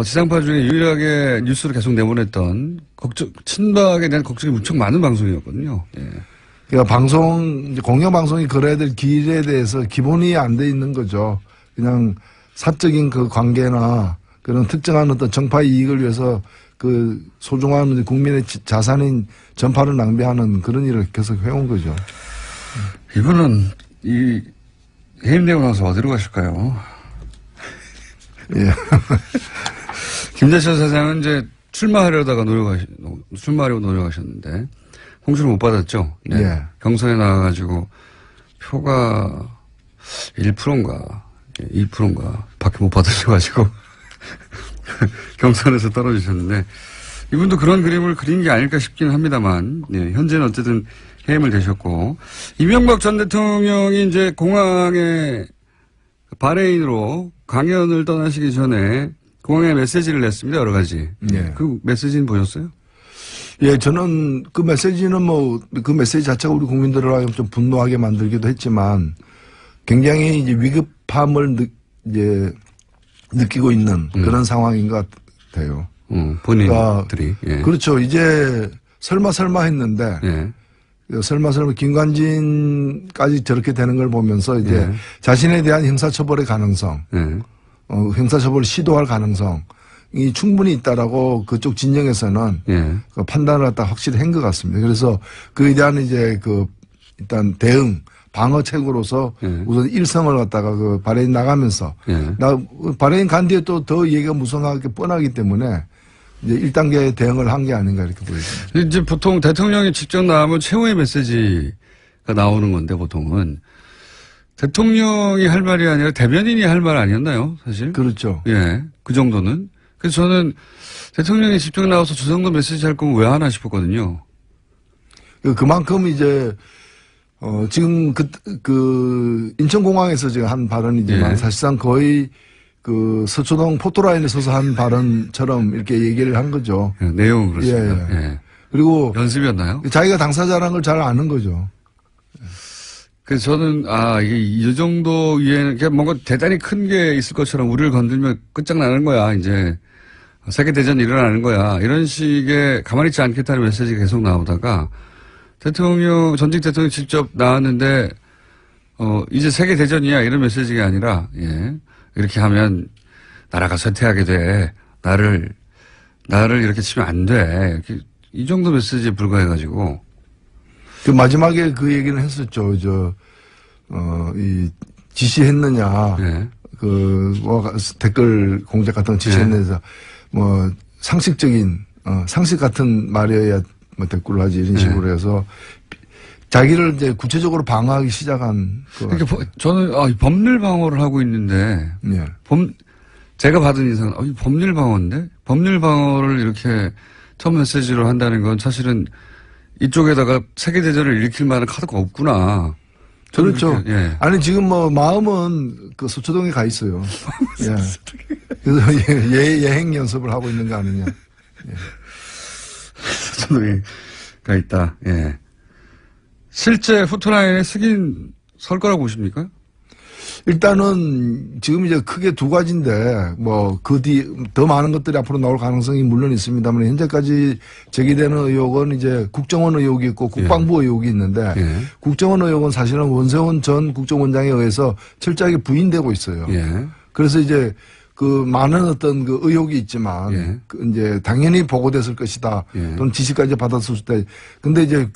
지상파 중에 유일하게 뉴스로 계속 내보냈던 친박에 대한 걱정이 무척 많은 방송이었거든요. 예. 그러니까 공영방송이 걸어야 될 길에 대해서 기본이 안 돼 있는 거죠. 그냥 사적인 관계나 그런 특정한 어떤 정파의 이익을 위해서 소중한 국민의 자산인 전파를 낭비하는 그런 일을 계속 해온 거죠. 이분은 해임되고 나서 어디로 가실까요? 예. 김대철 사장은 이제 출마하려고 노력하셨는데 홍수를 못 받았죠. 네. 예. 경선에 나와가지고 표가 1%인가 2%인가 밖에 못 받으셔가지고 경선에서 떨어지셨는데 이분도 그런 그림을 그린 게 아닐까 싶기는 합니다만 현재는 어쨌든 해임을 되셨고 이명박 전 대통령이 이제 공항에 바레인으로 강연을 떠나시기 전에 공항에 메시지를 냈습니다. 여러 가지. 예. 그 메시지는 보셨어요? 예, 저는 그 메시지는 그 메시지 자체가 우리 국민들을 좀 분노하게 만들기도 했지만 굉장히 이제 위급함을 느끼고 있는 그런 상황인 것 같아요. 본인들이. 예. 그렇죠. 이제 설마 했는데. 예. 설마 김관진까지 저렇게 되는 걸 보면서 이제 자신에 대한 형사처벌의 가능성, 형사처벌을 시도할 가능성, 충분히 있다라고 그쪽 진영에서는 예. 그 판단을 갖다 확실히 한 것 같습니다. 그래서 그에 대한 이제 그 일단 대응 방어책으로서 예. 우선 일성을 갖다가 그 바레인 나가면서 예. 바레인 간 뒤에 또 더 얘기가 무성하게 뻔하기 때문에 이제 1단계 대응을 한 게 아닌가 이렇게 보여집니다. 이제 보통 대통령이 직접 나오면 최후의 메시지가 나오는 건데 보통은 대통령이 할 말이 아니라 대변인이 할 말 아니었나요, 사실? 그렇죠. 예, 그 정도는. 그래서 저는 대통령이 직접 나와서 저 정도 메시지 할 거면 왜 하나 싶었거든요. 그만큼 이제 지금 인천공항에서 지금 한 발언이지만 예. 사실상 거의 그 서초동 포토라인에 서서 한 발언처럼 이렇게 얘기를 한 거죠. 예, 내용은 그렇습니다. 예, 예. 그리고 연습이었나요? 자기가 당사자라는 걸 잘 아는 거죠. 그래서 저는 이게 이 정도 위에는 그냥 뭔가 대단히 큰 게 있을 것처럼 우리를 건들면 끝장나는 거야. 이제 세계대전이 일어나는 거야. 이런 식의 가만히 있지 않겠다는 메시지가 계속 나오다가 전직 대통령이 직접 나왔는데 이제 세계대전이야 이런 메시지가 아니라 예. 이렇게 하면 나라가 쇠퇴하게 돼. 나를 이렇게 치면 안 돼. 이렇게 이 정도 메시지에 불과해가지고. 그 마지막에 그 얘기는 했었죠. 이 지시했느냐. 예. 댓글 공작 같은 거 지시했느냐. 상식적인, 상식 같은 말이어야 댓글을 하지 이런 식으로 해서 자기를 이제 구체적으로 방어하기 시작한. 그러니까 저는 법률 방어를 하고 있는데. 예. 제가 받은 인상은 이 법률 방어인데 법률 방어를 이렇게 첫 메시지로 한다는 건 사실은 이쪽에다가 세계대전을 일으킬 만한 카드가 없구나. 그렇죠. 예. 아니 지금 마음은 그 서초동에 가 있어요. 예. 그래서 예행 연습을 하고 있는 거 아니냐. 예. 서초동에 가 있다. 예. 실제 포토라인에 설 거라고 보십니까? 일단은 지금 이제 크게 두 가지인데 더 많은 것들이 앞으로 나올 가능성이 물론 있습니다만 현재까지 제기되는 의혹은 이제 국정원 의혹이 있고 국방부 의혹이 있는데 국정원 의혹은 사실은 원세훈 전 국정원장에 의해서 철저하게 부인되고 있어요. 그래서 이제 그 많은 어떤 그 의혹이 있지만 이제 당연히 보고됐을 것이다. 또는 지시까지 받았을 수도 있다. 근데 이제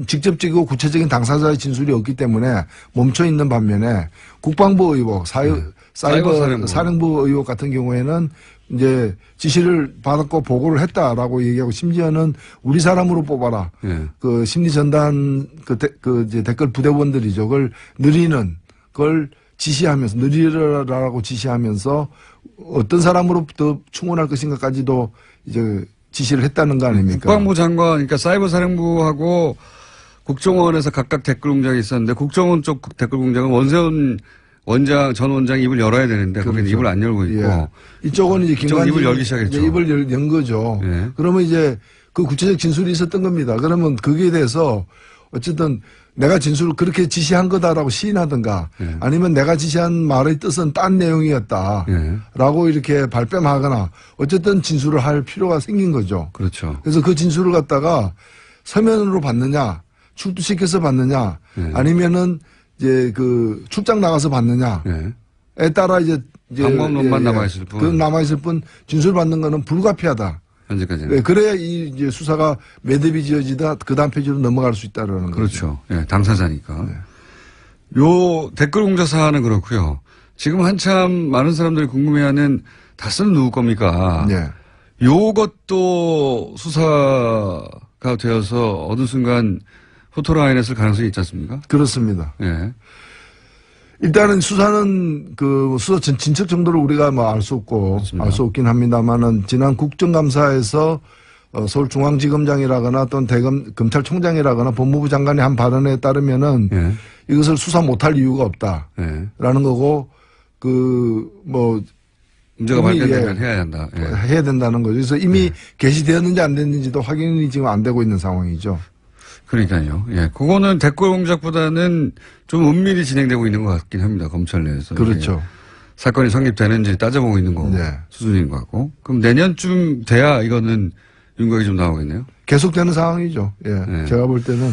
직접적이고 구체적인 당사자의 진술이 없기 때문에 멈춰 있는 반면에 국방부 의혹, 사이버 사령부 의혹 같은 경우에는 이제 지시를 받았고 보고를 했다라고 얘기하고 심지어는 우리 사람으로 뽑아라. 그 심리 전단 이제 댓글 부대원들이죠. 그걸 그걸 지시하면서 느리라라고 지시하면서 어떤 사람으로부터 충원할 것인가까지도 이제 지시를 했다는 거 아닙니까? 국방부 장관, 그러니까 사이버 사령부하고 국정원에서 각각 댓글 공장이 있었는데 국정원 쪽 댓글 공장은 원세훈 전 원장이 입을 열어야 되는데 거기는 입을 안 열고 있고 이쪽은 이제 김관진 입을 열기 시작했죠. 입을 연 거죠. 그러면 이제 그 구체적 진술이 있었던 겁니다. 그러면 거기에 대해서 어쨌든 내가 진술을 그렇게 지시한 거다라고 시인하든가 아니면 내가 지시한 말의 뜻은 딴 내용이었다라고 이렇게 발뺌하거나 어쨌든 진술을 할 필요가 생긴 거죠. 그렇죠. 그래서 그 진술을 갖다가 서면으로 받느냐 출두시켜서 받느냐 아니면은 이제 그 출장 나가서 받느냐에 따라 이제 방법론만 남아있을 뿐. 그 남아있을 뿐 진술 받는 거는 불가피하다. 현재까지는. 그래야 이제 수사가 매듭이 지어지다 그 다음 페이지로 넘어갈 수 있다라는 거죠. 그렇죠. 예, 당사자니까. 요 댓글 공작 사안은 그렇고요. 지금 한참 많은 사람들이 궁금해하는 다스는 누구 겁니까? 요것도 수사가 되어서 어느 순간 포토라인에 쓸 가능성이 있지 않습니까? 그렇습니다. 예. 일단은 수사는 수사 진척 정도를 우리가 알 수 없고 알 수 없긴 합니다만은 지난 국정감사에서 서울중앙지검장이라거나 또는 검찰총장이라거나 법무부 장관이 한 발언에 따르면은 이것을 수사 못할 이유가 없다라는 거고 문제가 발견되면 해야 한다. 해야 된다는 거죠. 그래서 이미 게시되었는지 안 됐는지도 확인이 지금 안 되고 있는 상황이죠. 그러니까요. 예. 그거는 댓글 공작보다는 좀 은밀히 진행되고 있는 것 같긴 합니다. 검찰 내에서. 그렇죠. 사건이 성립되는지 따져보고 있는 거 수준인 것 같고. 그럼 내년쯤 돼야 이거는 윤곽이 좀 나오겠네요. 계속되는 상황이죠. 제가 볼 때는.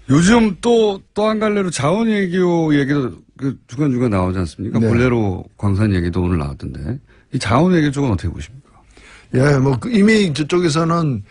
요즘 또 한 갈래로 자원외교 얘기도 그 중간중간 나오지 않습니까? 네. 볼레로 광산 얘기도 오늘 나왔던데. 이 자원 외교 쪽은 어떻게 보십니까? 예, 이미 저쪽에서는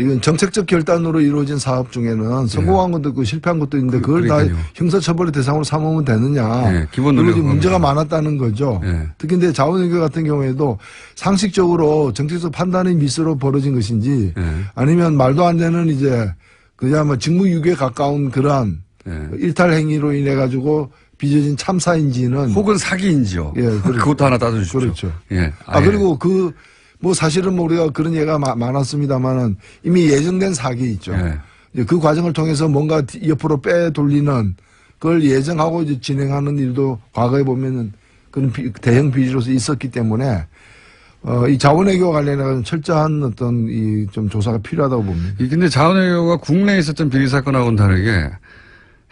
이건 정책적 결단으로 이루어진 사업 중에는 성공한 것도 있고 실패한 것도 있는데 그걸 다 그러니까요. 형사처벌의 대상으로 삼으면 되느냐. 네, 기본 그리고 논리가 문제가 그겁니다. 많았다는 거죠. 네. 특히 근데 자원외교 같은 경우에도 상식적으로 정책적 판단의 미스로 벌어진 것인지 네. 아니면 말도 안 되는 이제 그냥 뭐 직무유기에 가까운 그러한 네. 일탈 행위로 인해 가지고 빚어진 참사인지는 혹은 사기인지요. 예, 그렇죠. 그것도 하나 따져주십시오. 그렇죠. 예. 그리고 사실은 우리가 그런 예가 많았습니다만은 이미 예정된 사기 있죠. 예. 이제 그 과정을 통해서 뭔가 옆으로 빼돌리는 그걸 예정하고 이제 진행하는 일도 과거에 보면은 그런 대형 비리로서 있었기 때문에 이 자원외교와 관련해서 철저한 어떤 이 좀 조사가 필요하다고 봅니다. 근데 자원외교가 국내에 있었던 비리 사건하고는 다르게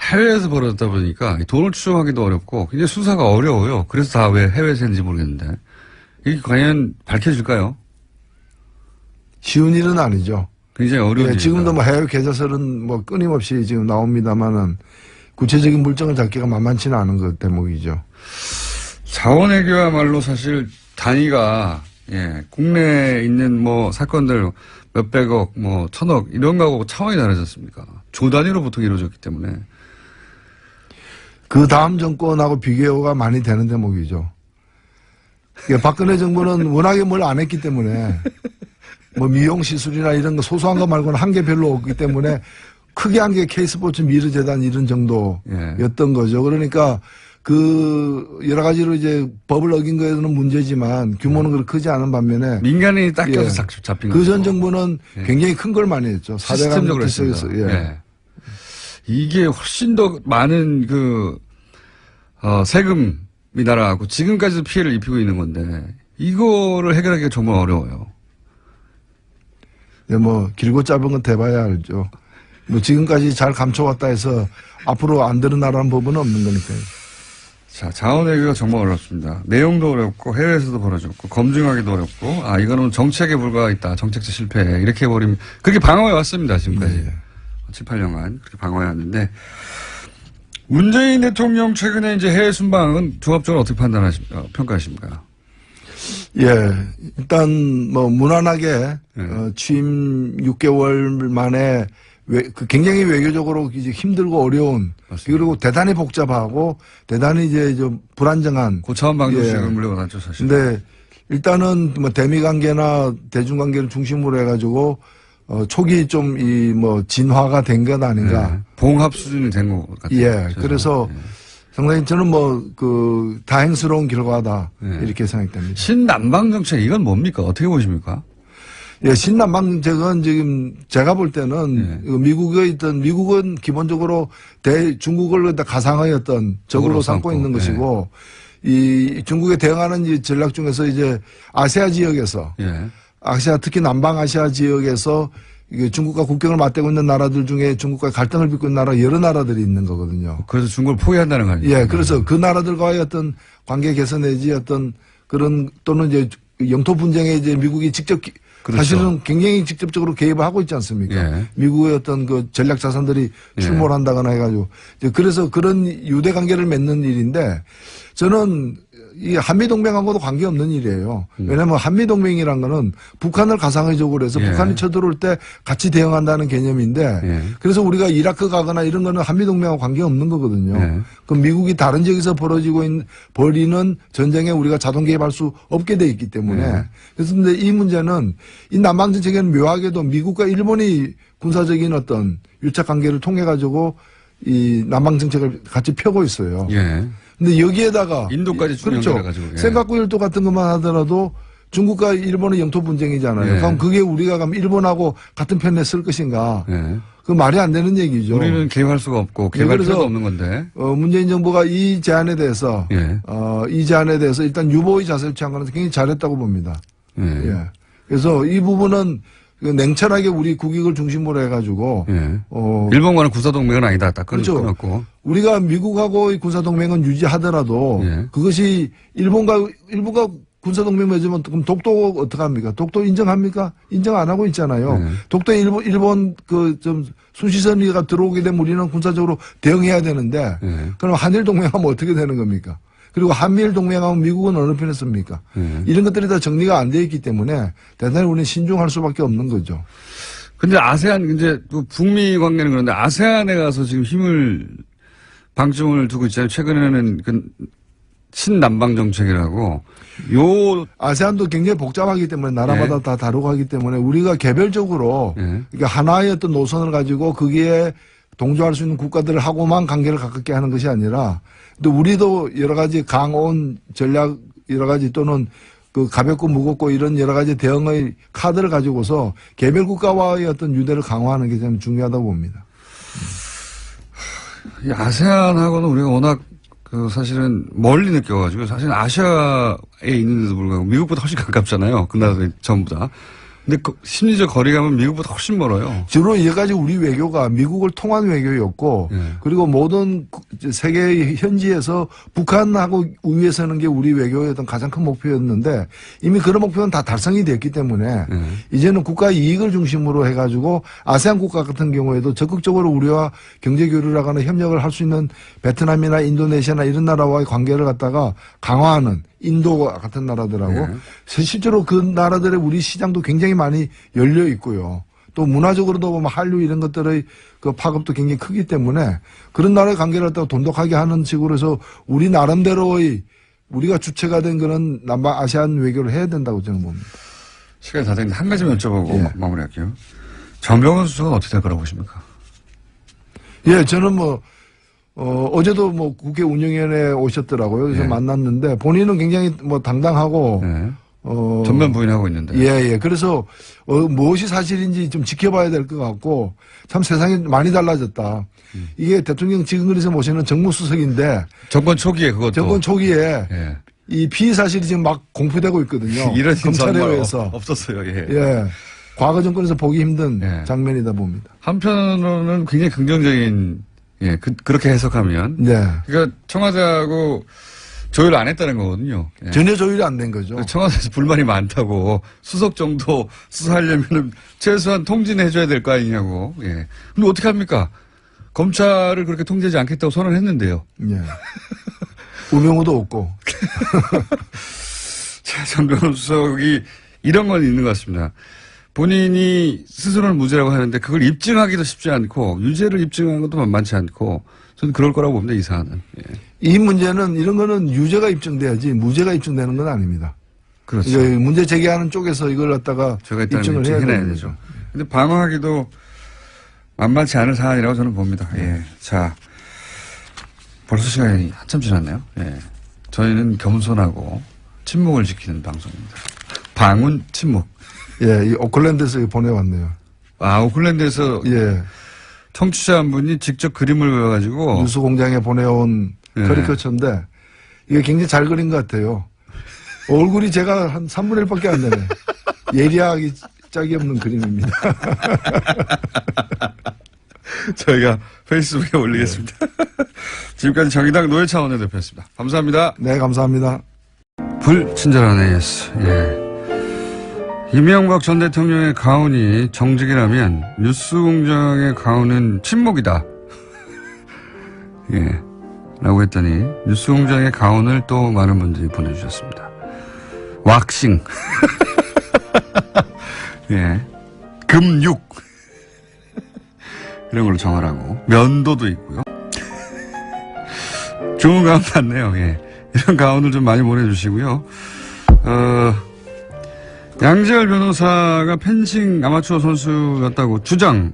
해외에서 벌어졌다 보니까 돈을 추적하기도 어렵고 굉장히 수사가 어려워요. 그래서 다 왜 해외에서 했는지 모르겠는데 이게 과연 밝혀질까요? 쉬운 일은 아니죠. 굉장히 어려운 일이다. 지금도 뭐 해외 계좌설은 뭐 끊임없이 지금 나옵니다만은 구체적인 물증을 잡기가 만만치는 않은 것 대목이죠. 자원외교야말로 사실 단위가 국내에 있는 뭐 사건들 몇백억, 뭐 천억 이런 거하고 차원이 다르지 않습니까? 조 단위로 보통 이루어졌기 때문에. 그 다음 정권하고 비교가 많이 되는 대목이죠. 박근혜 정부는 워낙에 뭘 안 했기 때문에 뭐 미용 시술이나 이런 거 소소한 거 말고는 한 게 별로 없기 때문에 크게 한 게 K스포츠 미르재단 이런 정도였던 거죠. 그러니까 그 여러 가지로 이제 법을 어긴 거에는 문제지만 규모는 그렇게 크지 않은 반면에 민간인이 딱 껴서 잡힌 거죠. 그 전 정부는 굉장히 큰 걸 많이 했죠. 시스템적으로 했습니다. 이게 훨씬 더 많은 세금이 날아가고 지금까지도 피해를 입히고 있는 건데 이거를 해결하기가 정말 어려워요. 네, 뭐 길고 짧은 건 대봐야 알죠. 뭐 지금까지 잘 감춰왔다 해서 앞으로 안 드러나라는 법은 없는 거니까요. 자, 자원외교가 정말 어렵습니다. 내용도 어렵고 해외에서도 벌어졌고 검증하기도 어렵고 이거는 정책에 불과했다. 정책적 실패 이렇게 해버리면 그렇게 방어해 왔습니다. 지금까지. 네. 7, 8년간 그렇게 방어해 왔는데 문재인 대통령 최근에 이제 해외 순방은 종합적으로 어떻게 평가하십니까? 예, 일단 뭐 무난하게 취임 6개월 만에 굉장히 외교적으로 이제 힘들고 어려운 맞습니다. 그리고 대단히 복잡하고 대단히 이제 좀 불안정한 고차원 방정식을 물려받았죠 사실. 근데 일단은 뭐 대미 관계나 대중 관계를 중심으로 해가지고 초기 좀 이 뭐 진화가 된 것 아닌가. 봉합 수준이 된 것 같아요. 예, 그래서 상당히 저는 뭐 다행스러운 결과다 이렇게 생각됩니다. 신남방 정책 이건 뭡니까? 어떻게 보십니까? 예, 신남방 정책은 지금 제가 볼 때는 미국은 기본적으로 중국을 가상의 어떤 적으로 삼고 있는 것이고 이 중국에 대응하는 이 전략 중에서 이제 아시아 지역에서 특히 남방아시아 지역에서 이게 중국과 국경을 맞대고 있는 나라들 중에 중국과 갈등을 빚고 있는 나라 여러 나라들이 있는 거거든요. 그래서 중국을 포위한다는 거 아니에요? 예, 그래서 그 나라들과의 어떤 관계 개선 내지 어떤 그런 또는 이제 영토 분쟁에 이제 미국이 직접 사실은 굉장히 직접적으로 개입을 하고 있지 않습니까? 미국의 어떤 그 전략 자산들이 출몰 한다거나 해가지고 그래서 그런 유대 관계를 맺는 일인데 저는 이 한미동맹하고도 관계없는 일이에요. 왜냐하면 한미동맹이란 거는 북한을 가상의적으로 해서 북한이 쳐들어올 때 같이 대응한다는 개념인데 그래서 우리가 이라크 가거나 이런 거는 한미동맹하고 관계없는 거거든요. 그럼 미국이 다른 지역에서 벌이는 전쟁에 우리가 자동 개입할 수 없게 돼 있기 때문에 그래서 근데 이 문제는 이 남방정책에는 묘하게도 미국과 일본이 군사적인 어떤 유착 관계를 통해 가지고 이 남방정책을 같이 펴고 있어요. 근데 여기에다가 인도까지 그렇죠. 센카쿠 일도 같은 것만 하더라도 중국과 일본의 영토 분쟁이잖아요. 그럼 그게 우리가 가면 일본하고 같은 편에 쓸 것인가? 그 말이 안 되는 얘기죠. 우리는 개입할 수가 없고 개입할 필요도 없는 건데. 문재인 정부가 이 제안에 대해서 일단 유보의 자세를 취한 거는 굉장히 잘했다고 봅니다. 그래서 이 부분은 냉철하게 우리 국익을 중심으로 해가지고 일본과는 군사동맹은 아니다. 딱 그렇죠. 끊었고. 우리가 미국하고의 군사동맹은 유지하더라도 그것이 일본과 군사동맹 맺으면 그럼 독도 어떡합니까? 독도 인정합니까? 인정 안 하고 있잖아요. 독도에 일본 좀 순시선리가 들어오게 되면 우리는 군사적으로 대응해야 되는데 그럼 한일 동맹하면 어떻게 되는 겁니까? 그리고 한미일 동맹하면 미국은 어느 편에 씁니까? 이런 것들이 다 정리가 안 돼 있기 때문에 대단히 우리는 신중할 수밖에 없는 거죠. 근데 아세안, 이제 북미 관계는 그런데 아세안에 가서 지금 힘을 방점을 두고 있잖아요. 최근에는 그 신남방 정책이라고 아세안도 굉장히 복잡하기 때문에 나라마다 다 다르고 하기 때문에 우리가 개별적으로 그러니까 하나의 어떤 노선을 가지고 거기에 동조할 수 있는 국가들하고만 관계를 가깝게 하는 것이 아니라 또 우리도 여러 가지 강온 전략 여러 가지 또는 그 가볍고 무겁고 이런 여러 가지 대응의 카드를 가지고서 개별 국가와의 어떤 유대를 강화하는 게 좀 중요하다고 봅니다. 이 아세안하고는 우리가 워낙 사실은 멀리 느껴가지고 사실 아시아에 있는데도 불구하고 미국보다 훨씬 가깝잖아요. 그 나라들 전부 다. 근데 심리적 거리감은 미국보다 훨씬 멀어요. 주로 여기까지 우리 외교가 미국을 통한 외교였고 그리고 모든 세계 현지에서 북한하고 우위에 서는 게 우리 외교의 어떤 가장 큰 목표였는데 이미 그런 목표는 다 달성이 됐기 때문에 이제는 국가 이익을 중심으로 해가지고 아세안 국가 같은 경우에도 적극적으로 우리와 경제 교류를 하거나 협력을 할 수 있는 베트남이나 인도네시아나 이런 나라와의 관계를 갖다가 강화하는 인도 같은 나라들하고 실제로 그 나라들의 우리 시장도 굉장히 많이 열려 있고요. 또 문화적으로도 보면 한류 이런 것들의 그 파급도 굉장히 크기 때문에 그런 나라의 관계를 갖다가 돈독하게 하는 식으로 해서 우리 나름대로의 우리가 주체가 된 그런 남방 아시안 외교를 해야 된다고 저는 봅니다. 시간이 다 됐는데 한 가지만 여쭤보고 마무리할게요. 정병원 수석은 어떻게 될 거라고 보십니까? 예, 저는 어제도 국회 운영위원회에 오셨더라고요. 그래서 만났는데 본인은 굉장히 당당하고 전면 부인하고 있는데. 예. 그래서 무엇이 사실인지 좀 지켜봐야 될 것 같고 참 세상이 많이 달라졌다. 이게 대통령 지금그래서 모시는 정무수석인데 정권 초기에 그것도. 정권 초기에 이 피의 사실이 지금 막 공표되고 있거든요. 이런 검찰에 의해서 없었어요. 예. 과거 정권에서 보기 힘든 장면이다 봅니다. 한편으로는 굉장히 긍정적인 그렇게 해석하면. 그러니까 청와대하고 조율 안 했다는 거거든요. 전혀 조율이 안 된 거죠. 청와대에서 불만이 많다고 수석 정도 수사하려면 최소한 통진해줘야 될 거 아니냐고. 근데 어떻게 합니까? 검찰을 그렇게 통제하지 않겠다고 선언했는데요. 우명우도 없고. 정병원 수석이 이런 건 있는 것 같습니다. 본인이 스스로는 무죄라고 하는데 그걸 입증하기도 쉽지 않고 유죄를 입증하는 것도 만만치 않고 저는 그럴 거라고 봅니다. 이 사안은. 이 문제는 이런 거는 유죄가 입증돼야지 무죄가 입증되는 건 아닙니다. 그렇죠. 문제 제기하는 쪽에서 이걸 갖다가 입증을 해야 되는 거죠. 근데 방어하기도 만만치 않은 사안이라고 저는 봅니다. 자, 벌써 시간이 한참 지났네요. 저희는 겸손하고 침묵을 지키는 방송입니다. 방운 침묵. 이 오클랜드에서 보내왔네요. 오클랜드에서 청취자 한 분이 직접 그림을 그려가지고 뉴스공장에 보내온 커리커처인데 이게 굉장히 잘 그린 것 같아요. 얼굴이 제가 한 3분의 1밖에 안 되네. 예리하기 짝이 없는 그림입니다. 저희가 페이스북에 올리겠습니다. 지금까지 정의당 노회찬 원내대표였습니다. 감사합니다. 네, 감사합니다. 불친절한 AS. 이명박 전 대통령의 가훈이 정직이라면 뉴스공장의 가훈은 침묵이다. 라고 했더니 뉴스공장의 가훈을 또 많은 분들이 보내주셨습니다. 왁싱. 금육. 이런 걸로 정하라고. 면도도 있고요. 좋은 가훈 같네요. 이런 가훈을 좀 많이 보내주시고요. 양재열 변호사가 펜싱 아마추어 선수였다고 주장을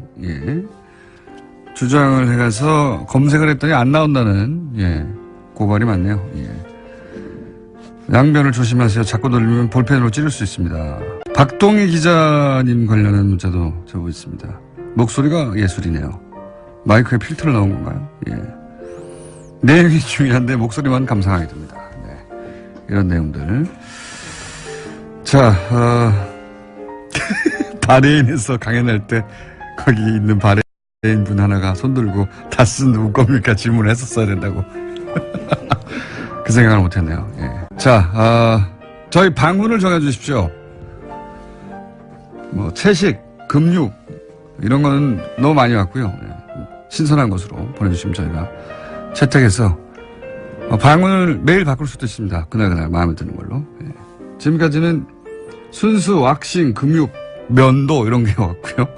해가서 검색을 했더니 안 나온다는 고발이 많네요. 양변을 조심하세요. 자꾸 돌리면 볼펜으로 찌를 수 있습니다. 박동희 기자님 관련한 문자도 적고 있습니다. 목소리가 예술이네요. 마이크에 필터를 넣은 건가요? 내용이 중요한데 목소리만 감상하게 됩니다. 이런 내용들. 자, 바레인에서 강연할 때 거기 있는 바레인 분 하나가 손 들고 다스 누구 겁니까? 질문을 했었어야 된다고. 그 생각을 못했네요. 자, 저희 방문을 정해주십시오. 뭐 채식, 금육 이런 거는 너무 많이 왔고요. 예. 신선한 것으로 보내주시면 저희가 채택해서 방문을 매일 바꿀 수도 있습니다. 그날 마음에 드는 걸로. 예. 지금까지는 순수, 왁싱, 금육, 면도 이런 게 왔고요.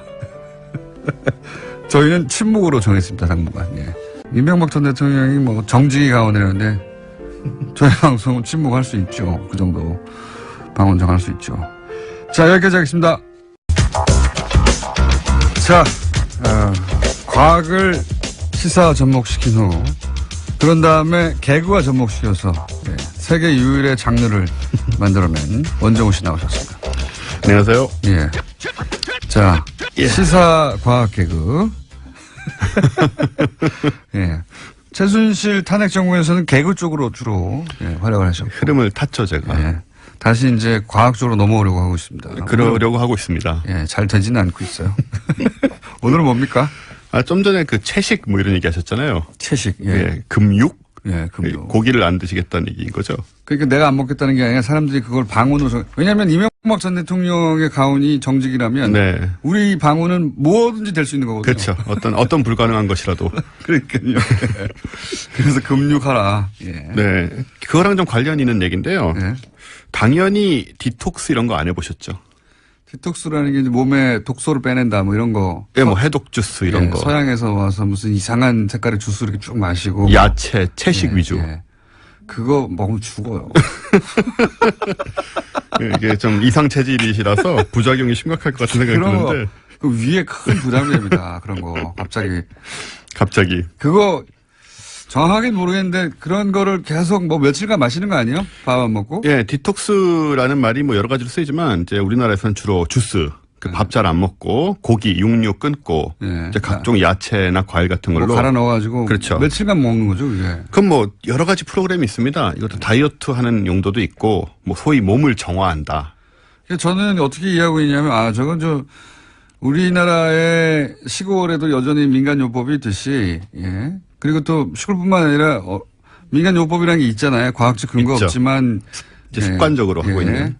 저희는 침묵으로 정했습니다. 당분간. 예. 이명박 전 대통령이 뭐 정직이 가오내는데 저희 방송은 침묵할 수 있죠. 그 정도 방언 정할 수 있죠. 자, 여기까지 하겠습니다. 자, 과학을 시사 접목시킨 후 그런 다음에 개그와 접목시켜서 세계 유일의 장르를 만들어낸 원정우 씨 나오셨습니다. 안녕하세요. 예. 자, 시사 과학 개그. 예. 최순실 탄핵 정부에서는 개그 쪽으로 주로 활약을 하셨고. 흐름을 탔죠, 제가. 예. 다시 이제 과학적으로 넘어오려고 하고 있습니다. 그러려고 하고 있습니다. 예, 잘 되지는 않고 있어요. 오늘은 뭡니까? 좀 전에 그 채식 뭐 이런 얘기 하셨잖아요. 채식. 예. 예, 금육? 예, 금육. 고기를 안 드시겠다는 얘기인 거죠. 그러니까 내가 안 먹겠다는 게 아니라 사람들이 그걸 방언으로. 왜냐하면 이명박 전 대통령의 가훈이 정직이라면. 네. 우리 방언은 뭐든지 될 수 있는 거거든요. 그렇죠. 어떤 불가능한 것이라도. 그러니까요. 그래서 금육하라. 예. 네. 그거랑 좀 관련 있는 얘기인데요. 예. 당연히 디톡스 이런 거 안 해보셨죠? 디톡스라는 게 이제 몸에 독소를 빼낸다 뭐 이런 거. 예, 뭐 해독 주스 이런 예, 거. 서양에서 와서 무슨 이상한 색깔의 주스 이렇게 쭉 마시고. 야채, 채식 예, 위주. 예. 그거 먹으면 죽어요. 이게 좀 이상 체질이시라서 부작용이 심각할 것 같은 생각이 드는데. 그 위에 큰 부담이 됩니다. 그런 거. 갑자기. 그거 정확하게 모르겠는데 그런 거를 계속 뭐 며칠간 마시는 거 아니에요? 밥 안 먹고? 예, 디톡스라는 말이 뭐 여러 가지로 쓰이지만 이제 우리나라에서는 주로 주스, 밥 잘 안 먹고 고기, 육류 끊고 이제 각종 야채나 과일 같은 걸로 뭐 갈아 넣어가지고 그렇죠. 며칠간 먹는 거죠, 그게. 그럼 뭐 여러 가지 프로그램이 있습니다. 이것도 다이어트 하는 용도도 있고 뭐 소위 몸을 정화한다. 저는 어떻게 이해하고 있냐면 저건 우리나라의 시골에도 여전히 민간요법이 있듯이 예. 그리고 또 시골뿐만 아니라 민간요법이라는 게 있잖아요. 과학적 근거 있죠. 없지만 이제 습관적으로 하고 있는.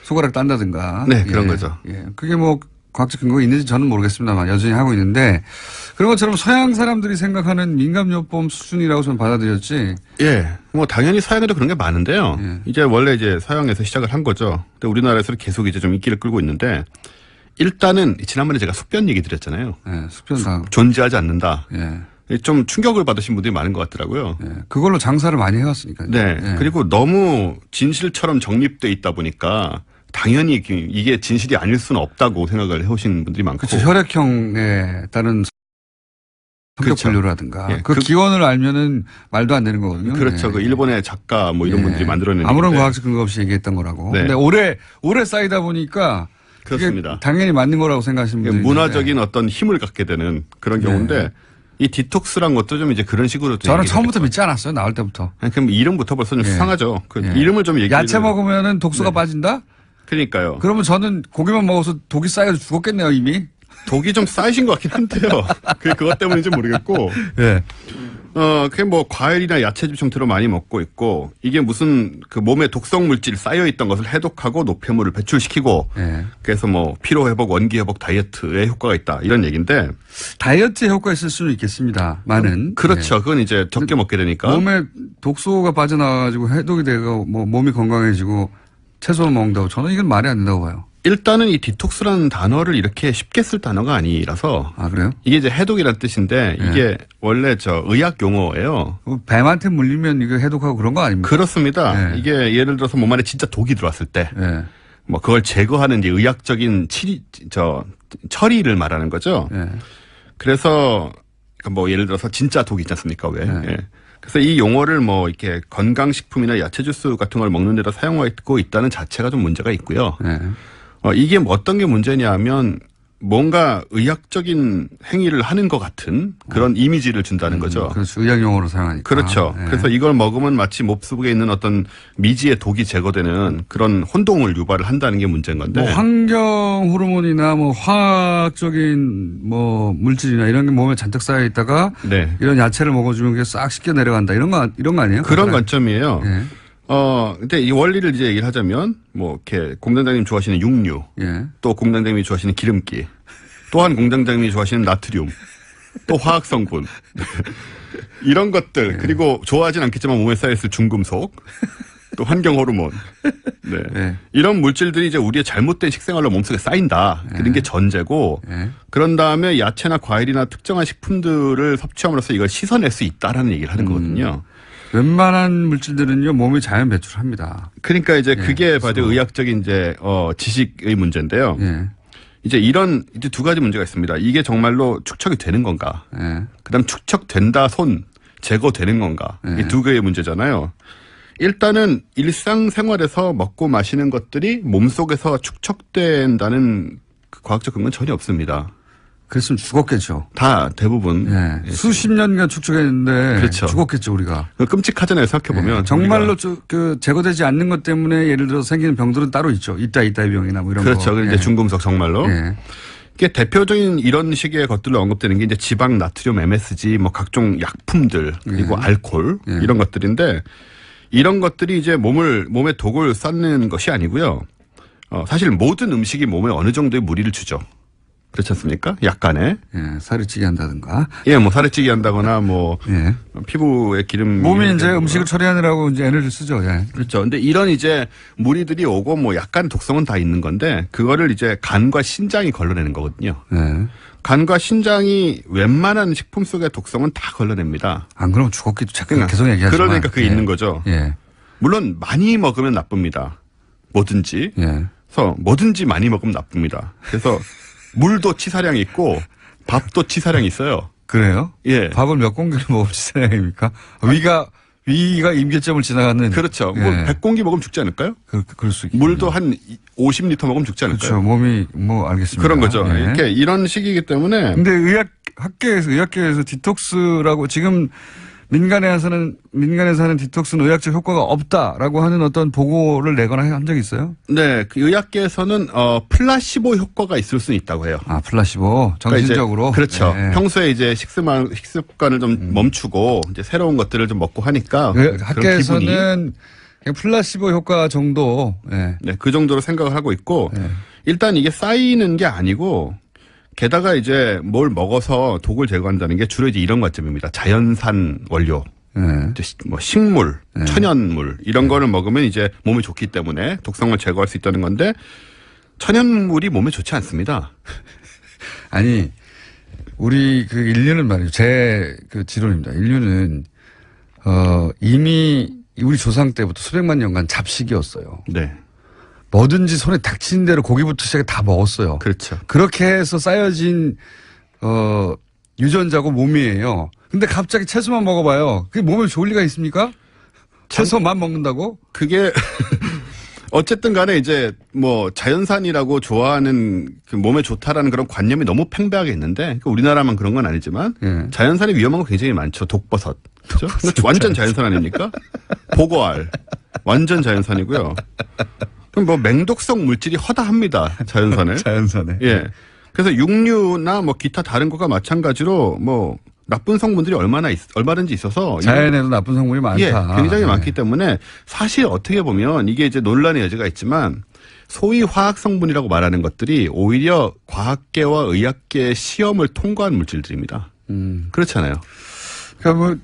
손가락 딴다든가. 네, 그런 거죠. 예. 그게 뭐 과학적 근거가 있는지 저는 모르겠습니다만 여전히 하고 있는데 그런 것처럼 서양 사람들이 생각하는 민간요법 수준이라고 저는 받아들였지. 예. 뭐 당연히 서양에도 그런 게 많은데요. 예. 이제 원래 이제 서양에서 시작을 한 거죠. 근데 우리나라에서는 계속 이제 좀 인기를 끌고 있는데 일단은 지난번에 제가 숙변 얘기 드렸잖아요. 예, 숙변 다 존재하지 않는다. 예. 좀 충격을 받으신 분들이 많은 것 같더라고요. 예. 그걸로 장사를 많이 해왔으니까요. 네. 예. 그리고 너무 진실처럼 정립돼 있다 보니까 당연히 이게 진실이 아닐 수는 없다고 생각을 해오신 분들이 많고. 그렇죠. 혈액형에 따른 성격 그렇죠. 분류라든가. 예. 그 기원을 알면은 말도 안 되는 거거든요. 그렇죠. 예. 그 일본의 작가 뭐 이런 분들이 만들어낸 아무런 얘기인데. 과학적 근거 없이 얘기했던 거라고. 네. 근데 오래 쌓이다 보니까 그렇습니다. 당연히 맞는 거라고 생각하시는 분들이 문화적인 있는데. 어떤 힘을 갖게 되는 그런 경우인데 이 디톡스란 것도 좀 이제 그런 식으로 저는 처음부터 믿지 않았어요. 나올 때부터. 아니, 그럼 이름부터 벌써 좀 예. 수상하죠. 그 예. 이름을 좀 얘기해. 야채 먹으면은 독소가 빠진다? 그러니까요. 그러면 저는 고기만 먹어서 독이 쌓여서 죽었겠네요, 이미. 독이 좀 쌓이신 것 같긴 한데요. 그것 때문인지 모르겠고. 예. 그게 뭐 과일이나 야채즙 형태로 많이 먹고 있고 이게 무슨 그 몸에 독성 물질 쌓여 있던 것을 해독하고 노폐물을 배출시키고 예. 그래서 뭐 피로 회복, 원기 회복, 다이어트에 효과가 있다 이런 얘기인데 다이어트에 효과 있을 수는 있겠습니다. 많은. 그렇죠. 그건 이제 적게 먹게 되니까. 몸에 독소가 빠져나와가지고 해독이 되고 뭐 몸이 건강해지고 채소를 먹는다고 저는 이건 말이 안 된다고 봐요. 일단은 이 디톡스라는 단어를 이렇게 쉽게 쓸 단어가 아니라서 아, 그래요? 이게 이제 해독이라는 뜻인데 이게 원래 의학 용어예요. 뱀한테 물리면 이거 해독하고 그런 거 아닙니까? 그렇습니다. 네. 이게 예를 들어서 몸 안에 진짜 독이 들어왔을 때 예. 뭐 그걸 제거하는 이제 의학적인 처리를 말하는 거죠. 예. 그래서 뭐 예를 들어서 진짜 독이 있지 않습니까? 왜? 네. 예. 그래서 이 용어를 뭐 이렇게 건강식품이나 야채 주스 같은 걸 먹는 데다 사용하고 있다는 자체가 좀 문제가 있고요. 예. 이게 뭐 어떤 게 문제냐면 뭔가 의학적인 행위를 하는 것 같은 그런 이미지를 준다는 거죠. 그렇죠. 의학 용어로 사용하니까. 그렇죠. 예. 그래서 이걸 먹으면 마치 몹속에 있는 어떤 미지의 독이 제거되는 그런 혼동을 유발을 한다는 게 문제인 건데. 뭐 환경 호르몬이나 뭐 화학적인 뭐 물질이나 이런 게 몸에 잔뜩 쌓여 있다가 네. 이런 야채를 먹어주면 그게 싹 씻겨 내려간다 이런 거 아니에요? 그런 관점이에요. 예. 근데 이 원리를 이제 얘기를 하자면, 뭐, 이렇게 공장장님 좋아하시는 육류, 예. 또 공장장님이 좋아하시는 기름기, 또한 공장장님이 좋아하시는 나트륨, 또 화학성분. 이런 것들, 그리고 좋아하진 않겠지만 몸에 쌓여있을 중금속, 또 환경호르몬. 네. 네. 이런 물질들이 이제 우리의 잘못된 식생활로 몸속에 쌓인다. 그런 게 전제고, 그런 다음에 야채나 과일이나 특정한 식품들을 섭취함으로써 이걸 씻어낼 수 있다라는 얘기를 하는 거거든요. 웬만한 물질들은요, 몸이 자연 배출합니다. 그러니까 이제 그게 바로 의학적인 이제, 지식의 문제인데요. 예. 이제 이제 두 가지 문제가 있습니다. 이게 정말로 축척이 되는 건가? 예. 그 다음 축척된다 손 제거되는 건가? 이 두 개의 문제잖아요. 일단은 일상생활에서 먹고 마시는 것들이 몸속에서 축척된다는 그 과학적 근거는 전혀 없습니다. 그랬으면 죽었겠죠. 다 대부분. 예. 수십 년간 축적했는데. 그렇죠. 죽었겠죠, 우리가. 끔찍하잖아요, 생각해보면. 예. 정말로 제거되지 않는 것 때문에 예를 들어서 생기는 병들은 따로 있죠. 이따이 병이나 뭐 이런 그렇죠. 거. 이제 예. 중금속 정말로. 예. 이게 대표적인 이런 식의 것들로 언급되는 게 이제 지방, 나트륨, MSG, 뭐 각종 약품들, 그리고 알코올, 이런 것들인데 이런 것들이 이제 몸에 독을 쌓는 것이 아니고요. 사실 모든 음식이 몸에 어느 정도의 무리를 주죠. 그렇지 않습니까? 약간의. 예. 살이 찌게 한다든가. 예, 뭐 살을 찌게 한다거나 뭐 예. 피부에 기름. 몸이 이제 음식을 처리하느라고 이제 에너지를 쓰죠. 예. 그렇죠. 근데 이런 이제 무리들이 오고 뭐 약간 독성은 다 있는 건데 그거를 이제 간과 신장이 걸러내는 거거든요. 예. 간과 신장이 웬만한 식품 속의 독성은 다 걸러냅니다. 안 그러면 죽었겠죠. 잠깐 계속 얘기하지만. 그러니까 그게 예. 있는 거죠. 예. 물론 많이 먹으면 나쁩니다. 뭐든지. 예. 그래서 뭐든지 많이 먹으면 나쁩니다. 그래서 물도 치사량이 있고 밥도 치사량이 있어요. 그래요? 예. 밥을 몇 공기를 먹으면 치사량입니까? 위가 임계점을 지나가는. 그렇죠. 예. 뭐 100공기 먹으면 죽지 않을까요? 그럴 수 있겠네요. 물도 한 50리터 먹으면 죽지 않을까요? 그렇죠. 몸이 알겠습니다. 그런 거죠. 예. 이렇게 이런 식이기 때문에. 근데 의학계에서 디톡스라고 지금 민간에서 하는 디톡스는 의학적 효과가 없다라고 하는 어떤 보고를 내거나 한 적이 있어요? 네, 그 의학계에서는 플라시보 효과가 있을 수는 있다고 해요. 아, 플라시보 정신적으로. 그러니까 이제, 그렇죠. 예. 평소에 이제 식습관을 좀 멈추고 이제 새로운 것들을 좀 먹고 하니까 학계에서는 그냥 플라시보 효과 정도. 예. 네, 그 정도로 생각을 하고 있고 예. 일단 이게 쌓이는 게 아니고 게다가 이제 뭘 먹어서 독을 제거한다는 게 주로 이제 이런 관점입니다. 자연산 원료. 예. 뭐 식물, 천연물 이런 거를 먹으면 이제 몸에 좋기 때문에 독성을 제거할 수 있다는 건데 천연물이 몸에 좋지 않습니다. 아니 우리 그 인류는 말이죠. 제 그 지론입니다. 인류는 이미 우리 조상 때부터 수백만 년간 잡식이었어요. 네. 뭐든지 손에 닥치는 대로 고기부터 시작해 다 먹었어요. 그렇죠. 그렇게 해서 쌓여진 유전자고 몸이에요. 근데 갑자기 채소만 먹어봐요. 그게 몸에 좋을 리가 있습니까? 채소만 먹는다고? 그게 어쨌든 간에 이제 뭐 자연산이라고 좋아하는 그 몸에 좋다라는 그런 관념이 너무 팽배하게 있는데 그러니까 우리나라만 그런 건 아니지만 예. 자연산이 위험한 거 굉장히 많죠. 독버섯. 그렇죠? 완전 자연산 아닙니까? 보고알. 완전 자연산이고요. 그럼 뭐 맹독성 물질이 허다합니다. 자연산에. 자연산에. 예. 그래서 육류나 뭐 기타 다른 거가 마찬가지로 뭐 나쁜 성분들이 얼마든지 있어서 자연에도 나쁜 성분이 많다. 예, 굉장히 네. 많기 때문에 사실 어떻게 보면 이게 이제 논란의 여지가 있지만 소위 화학 성분이라고 말하는 것들이 오히려 과학계와 의학계의 시험을 통과한 물질들입니다. 그렇잖아요. 그러니까 뭐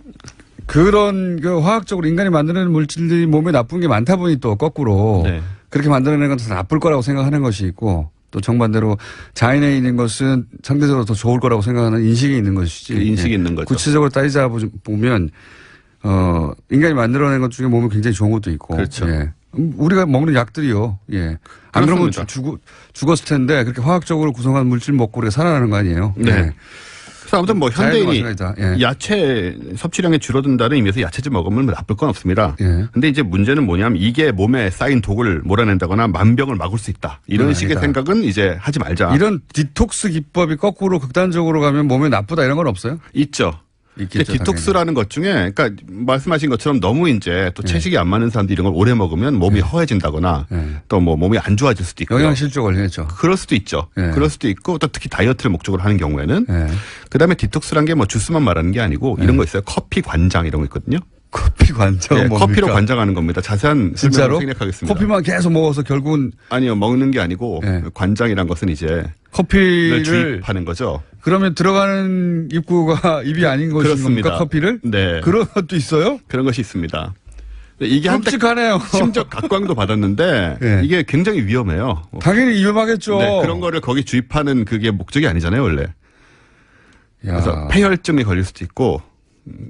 그런 그 화학적으로 인간이 만드는 물질들이 몸에 나쁜 게 많다 보니 또 거꾸로 네. 그렇게 만들어내는 건 더 나쁠 거라고 생각하는 것이 있고 또 정반대로 자연에 있는 것은 상대적으로 더 좋을 거라고 생각하는 인식이 있는 것이지. 그 인식이 있는 거죠. 구체적으로 따지자 보면 인간이 만들어낸 것 중에 몸에 굉장히 좋은 것도 있고. 그렇죠. 예. 우리가 먹는 약들이요. 예. 안 그러면 그렇습니다. 죽었을 텐데 그렇게 화학적으로 구성한 물질 먹고 우리가 살아나는 거 아니에요. 네. 예. 그래서 아무튼 뭐 현대인이 예. 야채 섭취량이 줄어든다는 의미에서 야채즙 먹으면 나쁠 건 없습니다. 예. 근데 이제 문제는 뭐냐면 이게 몸에 쌓인 독을 몰아낸다거나 만병을 막을 수 있다. 이런 식의 아니다. 생각은 이제 하지 말자. 이런 디톡스 기법이 거꾸로 극단적으로 가면 몸에 나쁘다 이런 건 없어요? 있죠. 있겠죠. 디톡스라는 것 중에, 그러니까 말씀하신 것처럼 너무 이제 또 채식이 안 맞는 사람들이 이런 걸 오래 먹으면 몸이 허해진다거나 또 뭐 몸이 안 좋아질 수도 있고. 영양실조 걸리겠죠. 그럴 수도 있죠. 그럴 수도 있고 또 특히 다이어트를 목적으로 하는 경우에는. 그다음에 디톡스란 게 뭐 주스만 말하는 게 아니고 이런 거 있어요. 커피 관장 이런 거 있거든요. 커피 관장은 예, 뭡니까? 커피로 관장하는 겁니다. 자세한 진짜로? 설명을 생략하겠습니다. 커피만 계속 먹어서 결국은 아니요, 먹는 게 아니고 예. 관장이란 것은 이제 커피를 주입하는 거죠. 그러면 들어가는 입구가 입이 아닌 것인 그렇습니다. 겁니까? 커피를? 네. 그런 것도 있어요? 그런 것이 있습니다. 이게 한때 끔찍하네요. 심지어 각광도 받았는데 예. 이게 굉장히 위험해요. 당연히 위험하겠죠. 네, 그런 거를 거기 주입하는 그게 목적이 아니잖아요, 원래. 그래서 야, 폐혈증에 걸릴 수도 있고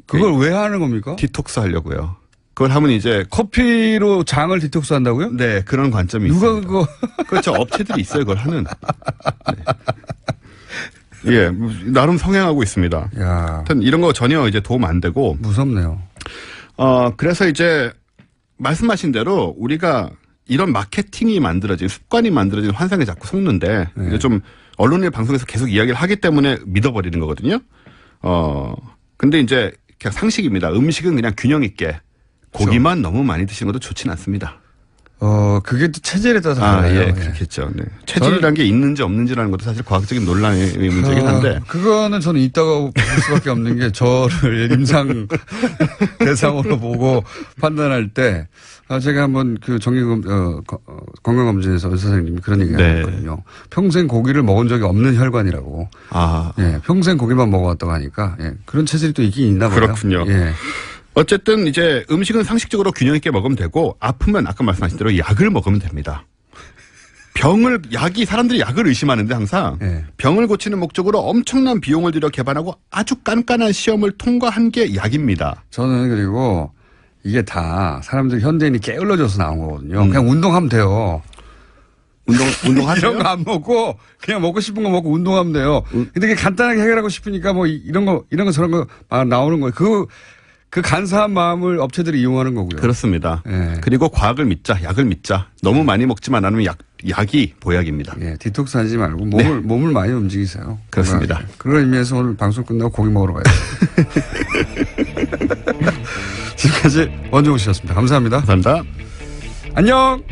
그걸 왜 하는 겁니까? 디톡스 하려고요. 그걸 하면 이제 커피로 장을 디톡스 한다고요? 네, 그런 관점이 누가 있습니다. 그거 그렇죠. 업체들이 있어요, 그걸 하는. 네. 예, 나름 성행하고 있습니다. 야, 하여튼 이런 거 전혀 이제 도움 안 되고. 무섭네요. 그래서 이제 말씀하신 대로 우리가 이런 마케팅이 만들어진 습관이 만들어진 환상에 자꾸 속는데 네. 이제 좀 언론의 방송에서 계속 이야기를 하기 때문에 믿어버리는 거거든요. 근데 이제 그냥 상식입니다. 음식은 그냥 균형 있게 고기만 너무 많이 드시는 것도 좋진 않습니다. 그게 또 체질에 따라서 아, 달라요. 예, 그렇겠죠. 네. 체질이라는 게 있는지 없는지라는 것도 사실 과학적인 논란의 문제긴 한데. 그거는 저는 있다고 볼 수밖에 없는 게 저를 임상 대상으로 보고 판단할 때 제가 한번 그 건강검진에서 의사 선생님이 그런 얘기 네. 하셨거든요. 평생 고기를 먹은 적이 없는 혈관이라고. 아. 예, 평생 고기만 먹어왔다고 하니까 예, 그런 체질이 또 있긴 있나 봐요. 그렇군요. 예. 어쨌든 이제 음식은 상식적으로 균형 있게 먹으면 되고 아프면 아까 말씀하신 대로 약을 먹으면 됩니다. 사람들이 약을 의심하는데 항상 예. 병을 고치는 목적으로 엄청난 비용을 들여 개발하고 아주 깐깐한 시험을 통과한 게 약입니다. 저는 그리고 이게 다 사람들 현대인이 게을러져서 나온 거거든요. 그냥 운동하면 돼요. 운동하세요? 이런 거 안 먹고 그냥 먹고 싶은 거 먹고 운동하면 돼요. 근데 그게 간단하게 해결하고 싶으니까 뭐 이런 거 저런 거 나오는 거예요. 그 간사한 마음을 업체들이 이용하는 거고요. 그렇습니다. 예. 그리고 과학을 믿자, 약을 믿자. 너무 많이 먹지만 않으면 약이 보약입니다. 예, 디톡스 하지 말고 몸을 많이 움직이세요. 그렇습니다. 그런 의미에서 오늘 방송 끝나고 고기 먹으러 가야죠. 지금까지 원종우 씨였습니다. 감사합니다. 감사합니다. 안녕!